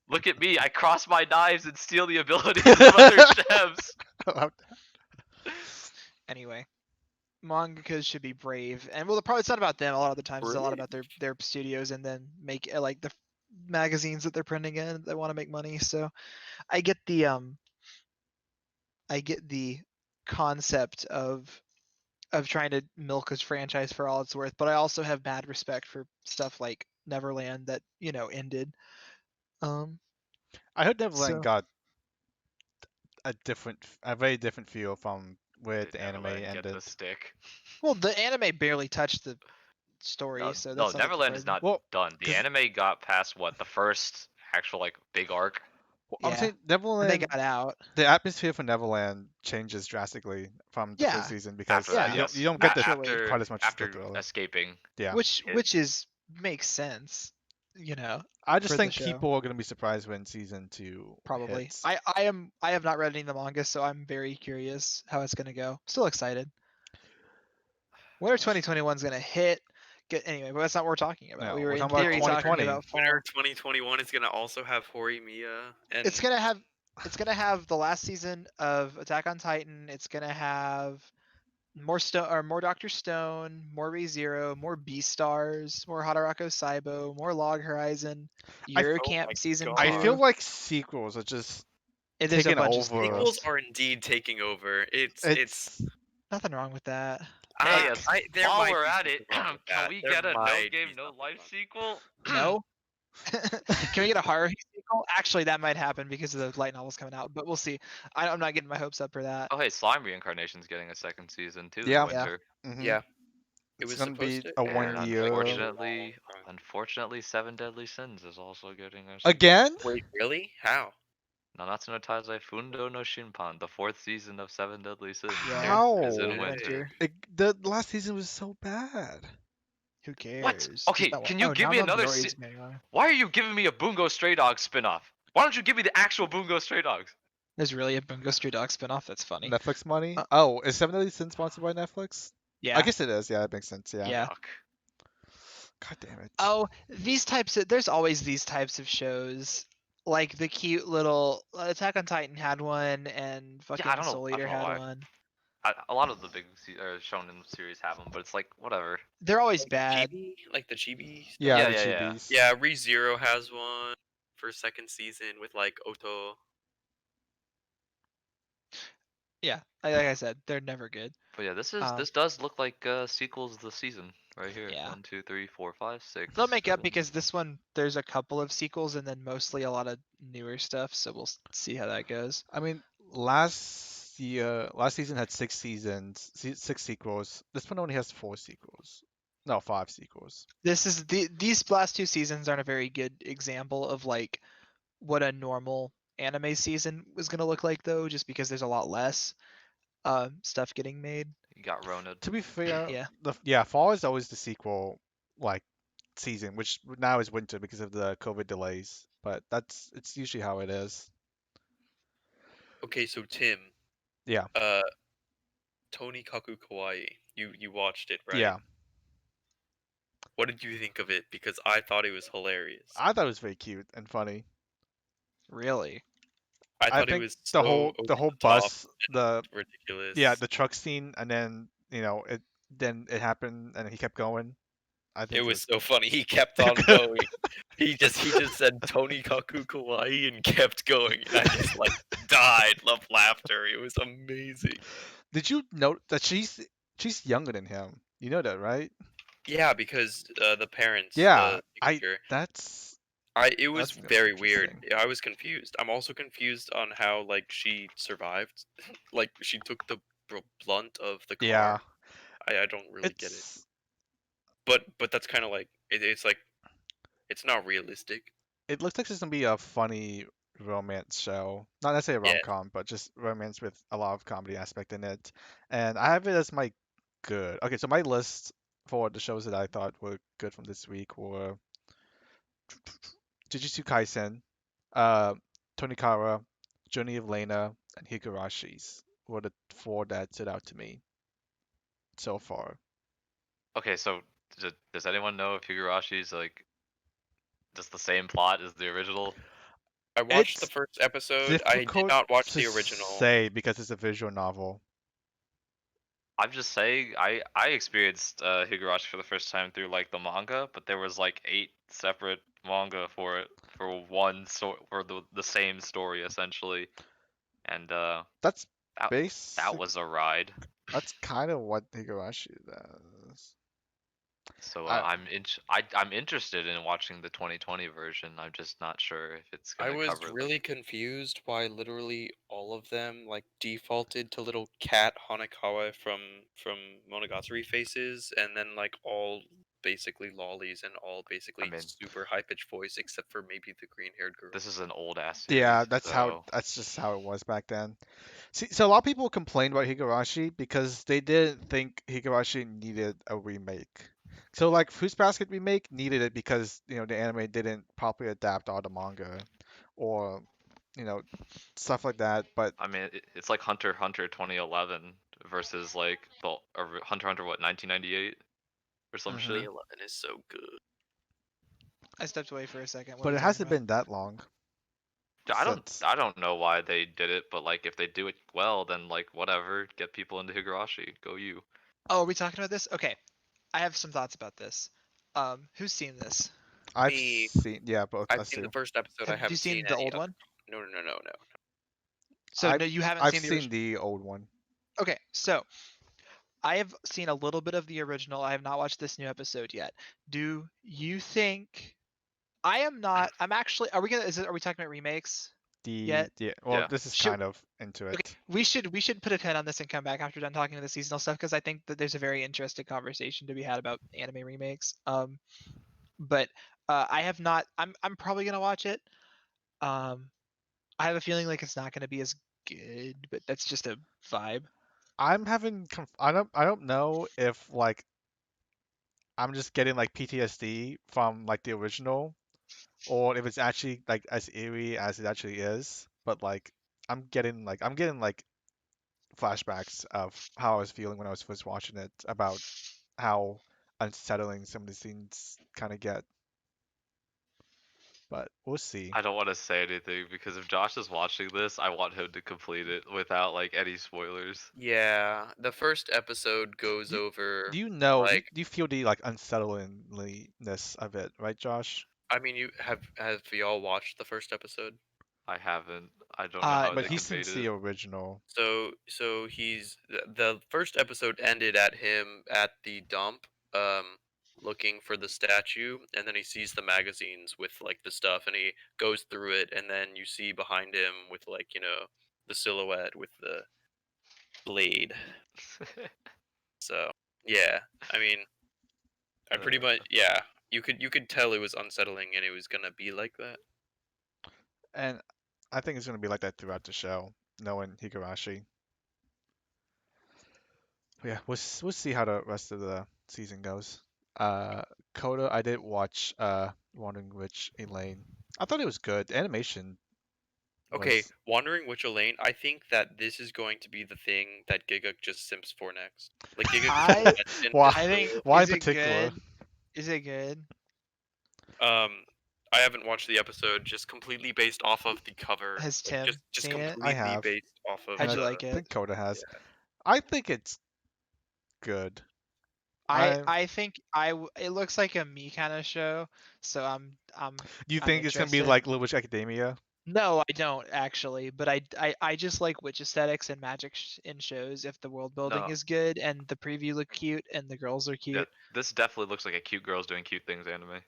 Look at me, I cross my knives and steal the abilities of other chefs. Anyway, mangakas should be brave, and well, probably it's not about them. A lot of the times, it's a lot Brave? about their studios, and then make like the magazines that they're printing in. They want to make money, so I get the concept of trying to milk a franchise for all it's worth, but I also have bad respect for stuff like Neverland that ended. I heard Neverland So got a very different feel from where Dude, the anime Neverland, get the ended. stick. well, the anime barely touched the story, No, so no, that's not that Neverland is surprising. not Well, done. The 'cause- anime got past what the first actual like big arc. Well, I'm Yeah, saying and they Neverland, got out. the atmosphere for Neverland changes drastically from the Yeah. first season because After that, Yeah. yes. you don't get the Naturally. quite as much after the thriller. escaping. Yeah, Which It- makes sense, I just for the think show. people are gonna be surprised when season 2 probably. hits. I have not read any of the manga, so I'm very curious how it's gonna go. Still excited. Winter 2021 is gonna hit. Anyway, but that's not what we're talking about. No, we were we're in talking about theory talking 2020. about fall. Winter 2021 is gonna also have Horimiya and It's gonna have the last season of Attack on Titan. It's gonna have more Doctor Stone, more ReZero, more Beastars, more Hadarako Saibo, more Log Horizon, I- Euro Oh Camp my season God. I 2. feel like sequels are just There's a taking bunch of over. sequels are indeed taking over. It's nothing wrong with that. Hey, there while might we're be at it, something wrong with can that. we There get a No might Game be No something Life wrong. sequel? No. Can we get a Haruhi sequel? Actually, that might happen because of the light novels coming out, but we'll see. I'm not getting my hopes up for that. Oh hey, Slime Reincarnation's getting a second season too Yeah. in winter. Mhm. Yeah. It It's was gonna be supposed to a air 1 And year. unfortunately, Seven Deadly Sins is also getting a sequel. Again? Wait, really? How? Nanatsu no Taizai Fundo no Shinpan, the fourth season of Seven Deadly Sins, How? is in Yeah. winter. The last season was so bad. Who cares? What? Just Okay, that one- can you oh, give me Naruto another Midoriya se- is getting on. Why are you giving me a Bungo Stray Dogs spin-off? Why don't you give me the actual Bungo Stray Dogs? There's really a Bungo Stray Dog spinoff. That's funny. Netflix money? Uh, Oh, is Seven Deadly Sins sponsored by Netflix? Yeah. I guess it is. Yeah, that makes sense. Yeah. Yeah. Yuck. God damn it. Oh, there's always these types of shows. Like the cute little Attack on Titan had one, and fucking I don't know- Soul I Eater don't know had why. one. A lot of the big shonen series have them, but it's like whatever. They're always Like bad. Like the chibi stuff? Yeah, Yeah, the yeah, yeah. chibis. Yeah, ReZero has one for second season with like Oto. Yeah, like I said, they're never good. But yeah, this Um, does look like sequels of the season right here. Yeah. 1, 2, 3, 4, 5, 6. They'll make up 7. because this one there's a couple of sequels and then mostly a lot of newer stuff. So we'll see how that goes. I mean, last season had 6 sequels. This one only has 4 sequels. No, 5 sequels. These last 2 seasons aren't a very good example of like what a normal anime season was gonna look like though, just because there's a lot less stuff getting made. You got Rona. To be fair, Yeah. fall is always the sequel like season, which now is winter because of the COVID delays. But it's usually how it is. Okay, so Tim. Yeah. Tonikaku Kawaii. You watched it, right? Yeah. What did you think of it? Because I thought it was hilarious. I thought it was very cute and funny. Really? I thought it think was the so whole over the whole the top bus, and ridiculous. the truck scene, and then it happened, and he kept going. I think It was so funny. He kept on going. He just said Tonikaku Kawaii and kept going, and I just like died of laughter. It was amazing. Did you note that she's younger than him? You know that, right? Yeah, because the parents. Yeah, the teacher. It was that's very weird. interesting. I was confused. I'm also confused on how like she survived. Like she took the blunt of the car. Yeah, I don't really get it. it's But that's kind of like it's like it's not realistic. it looks like it's gonna be a funny romance show. Not necessarily a Yeah. rom-com, but just romance with a lot of comedy aspect in it. And I have it as my good. Okay, so my list for the shows that I thought were good from this week were Jujutsu Kaisen, Tonikawa, Journey of Lena, and Higurashi's were the 4 that stood out to me so far. Okay, so does anyone know if Higurashi's like just the same plot as the original? I watched the It's first episode. I did difficult not watch to the original. say because it's a visual novel. I'm just saying, I experienced Higurashi for the first time through like the manga, but there was like 8 separate manga for it for the same story essentially, and That's that that basic. was a ride. That's kind of what Higurashi does. So I I'm interested in watching the 2020 version. I'm just not sure if it's I gonna was cover really confused why literally all of them like defaulted to little cat Hanekawa from Monogatari faces, and then like all basically lollies and all I basically mean, super high pitched voice except for maybe the green haired girl. this is an old ass Yeah, series, so that's just how it was back then. See, so a lot of people complained about Higurashi because they didn't think Higurashi needed a remake. So like Fruits Basket remake needed it because the anime didn't properly adapt all the manga, or you know stuff like that. But I mean it's like Hunter x Hunter 2011 versus like Hunter x Hunter what 1998 or some mhm. shit. 2011 is so good. I stepped away for a second. What are But you it talking hasn't about? been that long I don't since. I don't know why they did it, but like if they do it well, then like whatever, get people into Higurashi. Go you. Oh, are we talking about this? Okay, I have some thoughts about this. Who's seen this? I've Me, seen, yeah, both I've us seen the too. first episode. I Have you haven't seen seen the any old other. one? No, no, no, no, no. So I've no, you haven't I've seen the seen original. the old one. Okay, so I have seen a little bit of the original. I have not watched this new episode yet. Do you think I am not? I'm actually. Are we gonna? Are we talking about remakes yet? Well, Yeah. this is Should kind of into Okay, it. we should put a pin on this and come back after done talking to the seasonal stuff because I think that there's a very interesting conversation to be had about anime remakes. But I have not. I'm probably gonna watch it. Um, I have a feeling like it's not gonna be as good, but that's just a vibe. I'm having I don't know if like I'm just getting like PTSD from like the original, or if it's actually like as eerie as it actually is. But like I'm getting like flashbacks of how I was feeling when I was first watching it, about how unsettling some of the scenes kind of get. But we'll see. I don't want to say anything because if Josh is watching this, I want him to complete it without like any spoilers. Yeah, the first episode goes Do you, over do you know? Do you, like do you feel the like unsettlingness of it, right, Josh? I mean, you have y'all watched the first episode? I haven't. I don't know how But they he's conveyed since the it. original. So he's the first episode ended at him at the dump, looking for the statue, and then he sees the magazines with like the stuff, and he goes through it, and then you see behind him with like the silhouette with the blade. So yeah, I mean, I pretty much yeah. You could tell it was unsettling, and it was gonna be like that. And I think it's gonna be like that throughout the show, knowing Higurashi. Yeah, we'll see how the rest of the season goes. Uh, Coda, I did watch Wandering Witch Elaine. I thought it was good. The animation Okay, was. Wandering Witch Elaine, I think that this is going to be the thing that Giga just simps for next. Like Giga I mentioned Why? this I think whole Why in is it particular? good? Is it good? I haven't watched the episode just completely based off of the cover. Has Like Tim just seen it? I completely have, based off of and How'd I you the like it? think Coda has. yeah. I think it's good. I I. I think it looks like a me kind of show, so I'm Do you I'm think it's gonna be interested. like Little Witch Academia? No, I don't actually, but I just like witch aesthetics and magic in shows if the world building No. is good and the preview look cute and the girls are Yeah, cute. this definitely looks like a cute girls doing cute things anime.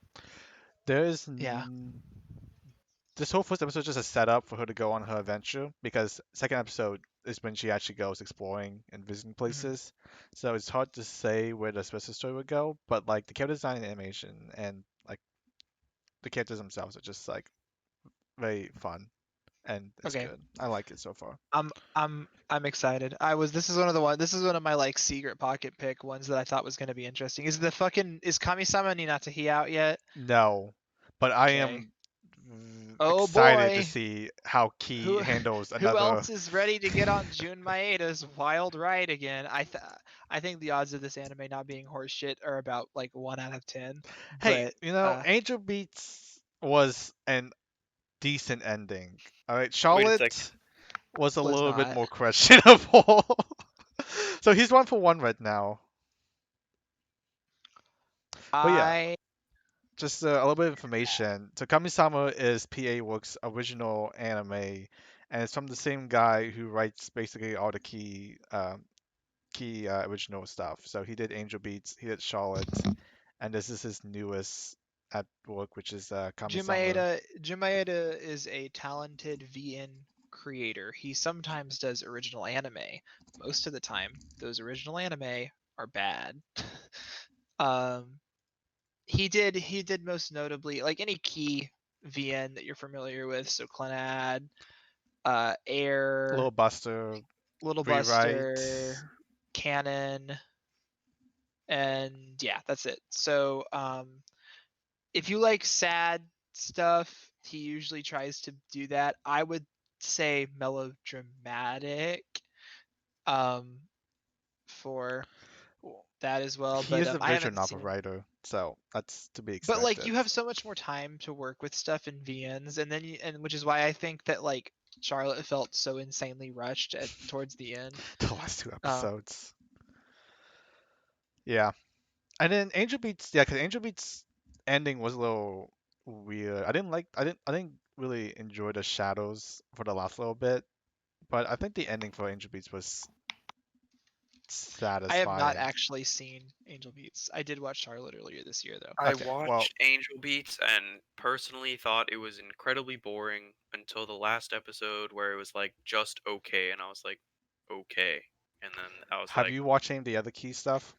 There's Yeah. this whole first episode is just a setup for her to go on her adventure, because second episode is when she actually goes exploring and visiting Mhm. places. So it's hard to say where the rest of the story would go, but like the character design and animation and like the characters themselves are just like very fun, and it's Okay. good. I like it so far. I'm excited. This is one of my like secret pocket pick ones that I thought was gonna be interesting. Is Kamisama ni Natahi out yet? No, but I Okay. am Oh excited to boy. see how Key Who handles who another. else is ready to get on Jun Maeda's wild ride again? I think the odds of this anime not being horseshit are about like 1 out of 10. Hey, But Angel Beats was an decent ending. All right, Wait a second. Charlotte was a was little bit not. more questionable. So he's 1 for 1 right now. But yeah, I just a little bit of information. So Kamisama is PA Works' original anime, and it's from the same guy who writes basically all the key original stuff. So he did Angel Beats, he did Charlotte, and this is his newest at work, which is Kamisama. Jun Maeda is a talented VN creator. He sometimes does original anime. Most of the time, those original anime are bad. um, he did most notably like any key VN that you're familiar with. So Clannad, Air, Little Buster, Little Rewrite. Buster, Canon, and yeah, that's it. So if you like sad stuff, he usually tries to do that. I would say melodramatic um for that as well, He but is a I visual haven't novel seen it. writer, so that's to be But like expected. you have so much more time to work with stuff in VNs, and then and which is why I think that like Charlotte felt so insanely rushed towards the end. The last two Um, episodes. Yeah. And then Angel Beats, yeah, because Angel Beats ending was a little weird. I didn't really enjoy the shadows for the last little bit, but I think the ending for Angel Beats was I have not satisfying. actually seen Angel Beats. I did watch Charlotte earlier this year though. I Okay, well, watched Angel Beats and personally thought it was incredibly boring until the last episode where it was like just okay, and I was like, okay, and then I was have like, you watched any of the other key stuff?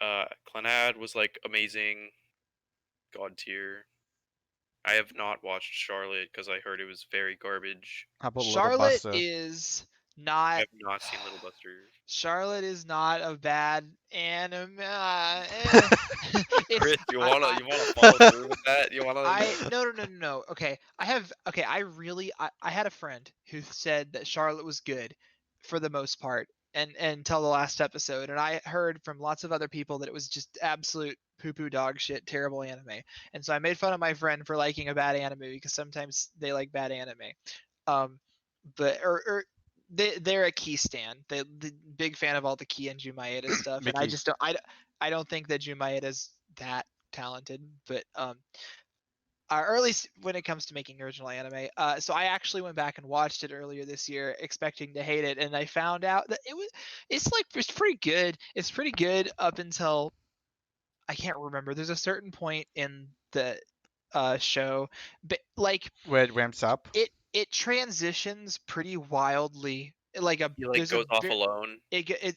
Clannad was like amazing, god tier. I have not watched Charlotte because I heard it was very garbage. How about Little Charlotte Buster? is I not have not seen Little Buster. Charlotte is not a bad anime. It's Chris, you wanna follow through with that? You wanna? no. Okay. I had a friend who said that Charlotte was good for the most part and until the last episode, and I heard from lots of other people that it was just absolute poo poo dog shit, terrible anime. And so I made fun of my friend for liking a bad anime because sometimes they like bad anime. Um, but or they're a key stan. The big fan of all the key and Jumaeda stuff, and Mickey, I don't think that Jumaeda's that talented, but or at least when it comes to making original anime. So I actually went back and watched it earlier this year, expecting to hate it, and I found out that it's pretty good. It's pretty good up until I can't remember. There's a certain point in the show, but like where it ramps up. it transitions pretty wildly. Like He like goes off alone.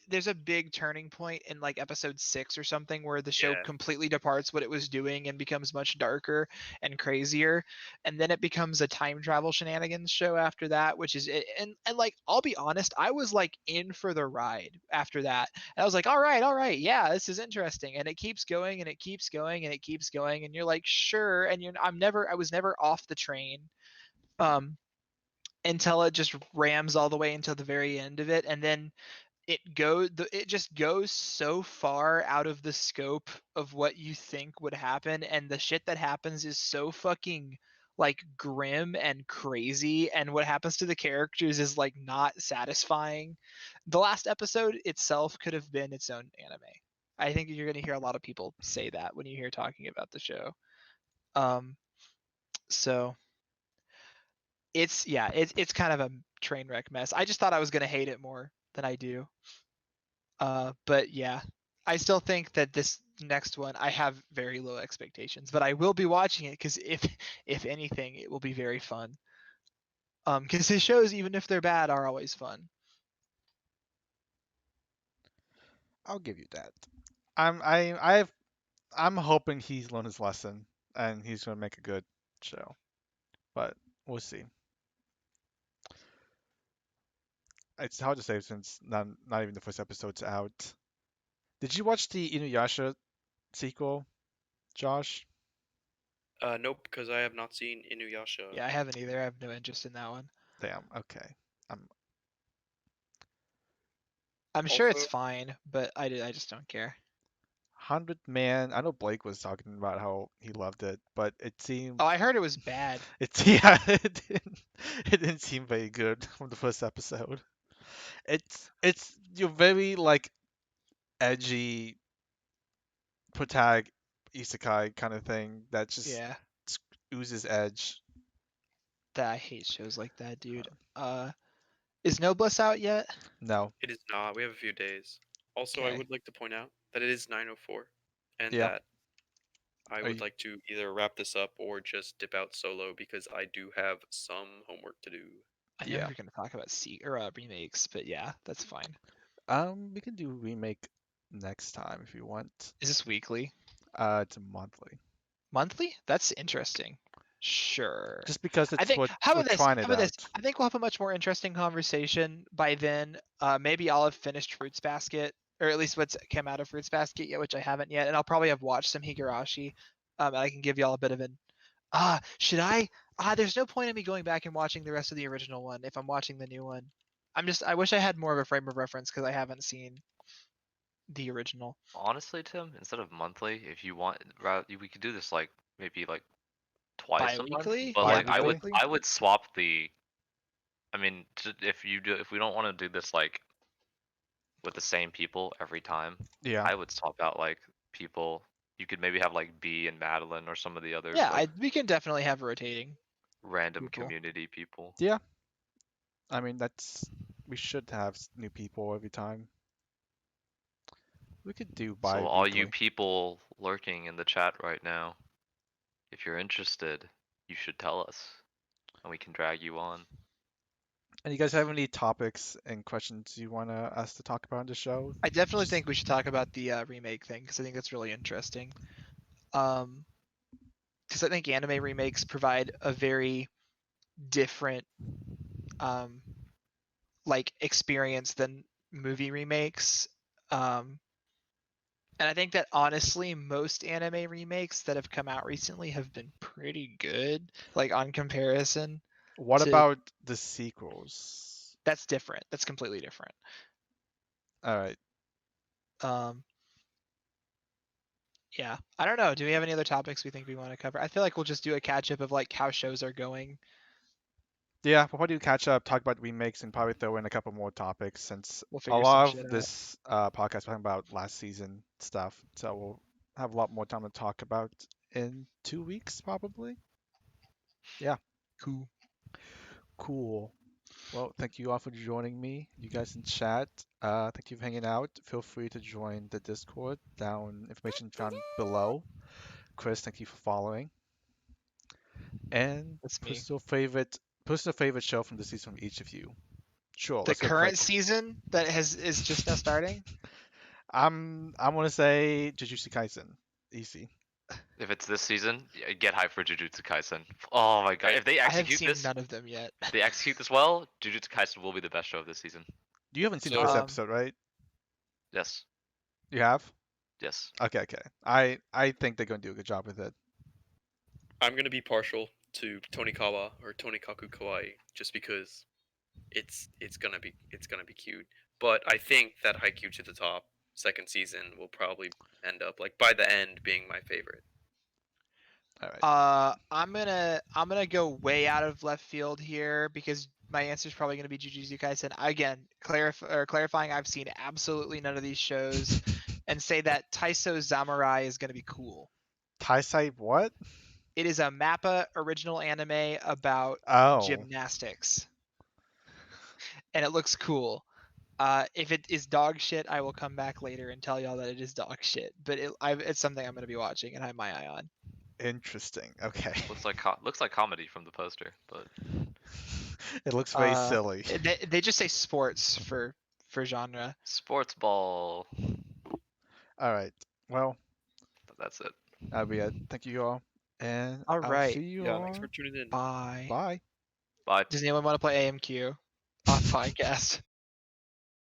there's a big turning point in like episode 6 or something where the show Yeah. completely departs what it was doing and becomes much darker and crazier, and then it becomes a time travel shenanigans show after that, which is it. And like I'll be honest, I was like in for the ride after that, and I was like, all right, yeah, this is interesting, and it keeps going and it keeps going and it keeps going, and you're like, sure, and I was never off the train. um until it just rams all the way until the very end of it, and then it just goes so far out of the scope of what you think would happen, and the shit that happens is so fucking like grim and crazy, and what happens to the characters is like not satisfying. The last episode itself could have been its own anime. I think you're going to hear a lot of people say that when you hear talking about the show. So it's kind of a train wreck mess. I just thought I was gonna hate it more than I do. But yeah, I still think that this next one I have very low expectations, but I will be watching it because if anything, it will be very fun. Because his shows, even if they're bad, are always fun. I'll give you that. I'm hoping he's learned his lesson and he's gonna make a good show, but we'll see. It's hard to say since not even the first episode's out. Did you watch the Inuyasha sequel, Josh? Nope, because I have not seen Inuyasha. Yeah, I haven't either. I have no interest in that one. Damn. Okay. I'm sure it's Also, fine, but I just don't care. 100 Man. I know Blake was talking about how he loved it, but it seemed Oh, I heard it was bad. yeah, it didn't seem very good from the first episode. It's you're very like edgy protag isekai kind of thing that just Yeah, oozes edge. that I hate shows like that, dude. Is Noblesse out yet? No. It is not. We have a few days. Also, I Okay. would like to point out that it is 9:04, and Yeah. that I Are would you, like to either wrap this up or just dip out solo because I do have some homework to do. I know yeah. we're gonna talk about remakes, but yeah, that's fine. We can do remake next time if you want. Is this weekly? It's monthly. Monthly? That's interesting. Sure. Just because I it's think. for How we're about this? trying How it about this? out. I think we'll have a much more interesting conversation by then. Maybe I'll have finished Fruits Basket, or at least what's come out of Fruits Basket yet, which I haven't yet, and I'll probably have watched some Higurashi. And I can give y'all a bit of an. Should I? There's no point in me going back and watching the rest of the original one if I'm watching the new one. I wish I had more of a frame of reference because I haven't seen the original. Honestly, Tim, instead of monthly, if you want, we could do this like maybe like twice a month. Bi-weekly? But Yeah, like Bi-weekly? bi-weekly. I would swap the. I mean, if we don't want to do this like with the same people every time, Yeah. I would swap out like people. You could maybe have like B and Madeline or some of the other Yeah, like we can definitely have rotating random people. community people. Yeah. I mean we should have new people every time. We could do So all you bi-weekly. people lurking in the chat right now, if you're interested, you should tell us, and we can drag you on. And you guys have any topics and questions you want us to talk about on the show? I definitely Just- think we should talk about the remake thing because I think that's really interesting. Because I think anime remakes provide a very different like experience than movie remakes. And I think that honestly, most anime remakes that have come out recently have been pretty good, like on comparison. What to- about the sequels? That's different. That's completely different. All right. Yeah, I don't know. Do we have any other topics we think we want to cover? I feel like we'll just do a catch up of like how shows are going. Yeah, we'll probably catch up, talk about remakes, and probably throw in a couple more topics since We'll a figure some lot shit of out. this podcast is talking about last season stuff. So we'll have a lot more time to talk about in 2 weeks, probably. Yeah. Cool. Cool. Well, thank you all for joining me. You guys in chat, thank you for hanging out. Feel free to join the Discord. Information found below. Chris, thank you for following. And That's me. personal favorite show from the season from each of you. Sure, The let's go current quick. season that is just now starting. I'm gonna say Jujutsu Kaisen. Easy. If it's this season, get hyped for Jujutsu Kaisen. Oh my god, if they I have execute seen this, none of them yet. they execute this well, Jujutsu Kaisen will be the best show of this season. You haven't seen the So- first episode, right? Yes, You have? yes. Okay. I think they're gonna do a good job with it. I'm gonna be partial to Tonikawa or Tonikaku Kawaii just because it's gonna be cute. But I think that Haikyuu to the Top second season will probably end up like by the end being my favorite. All right. I'm gonna go way out of left field here because my answer is probably gonna be Jujutsu Kaisen. Again, clarifying, I've seen absolutely none of these shows, and say that Taiso Samurai is gonna be cool. Taisai what? It is a Mappa original anime about Oh. gymnastics, and it looks cool. If it is dog shit, I will come back later and tell y'all that it is dog shit. But it's something I'm gonna be watching and have my eye on. Interesting. Okay. Looks like comedy from the poster, but It looks very silly. They just say sports for genre. sports ball. All right. Well, That's it. that'll be it. Thank you all. And All I'll right. see you Yeah, all. thanks for tuning in. Bye. Bye. Bye. Does anyone want to play AMQ on podcast?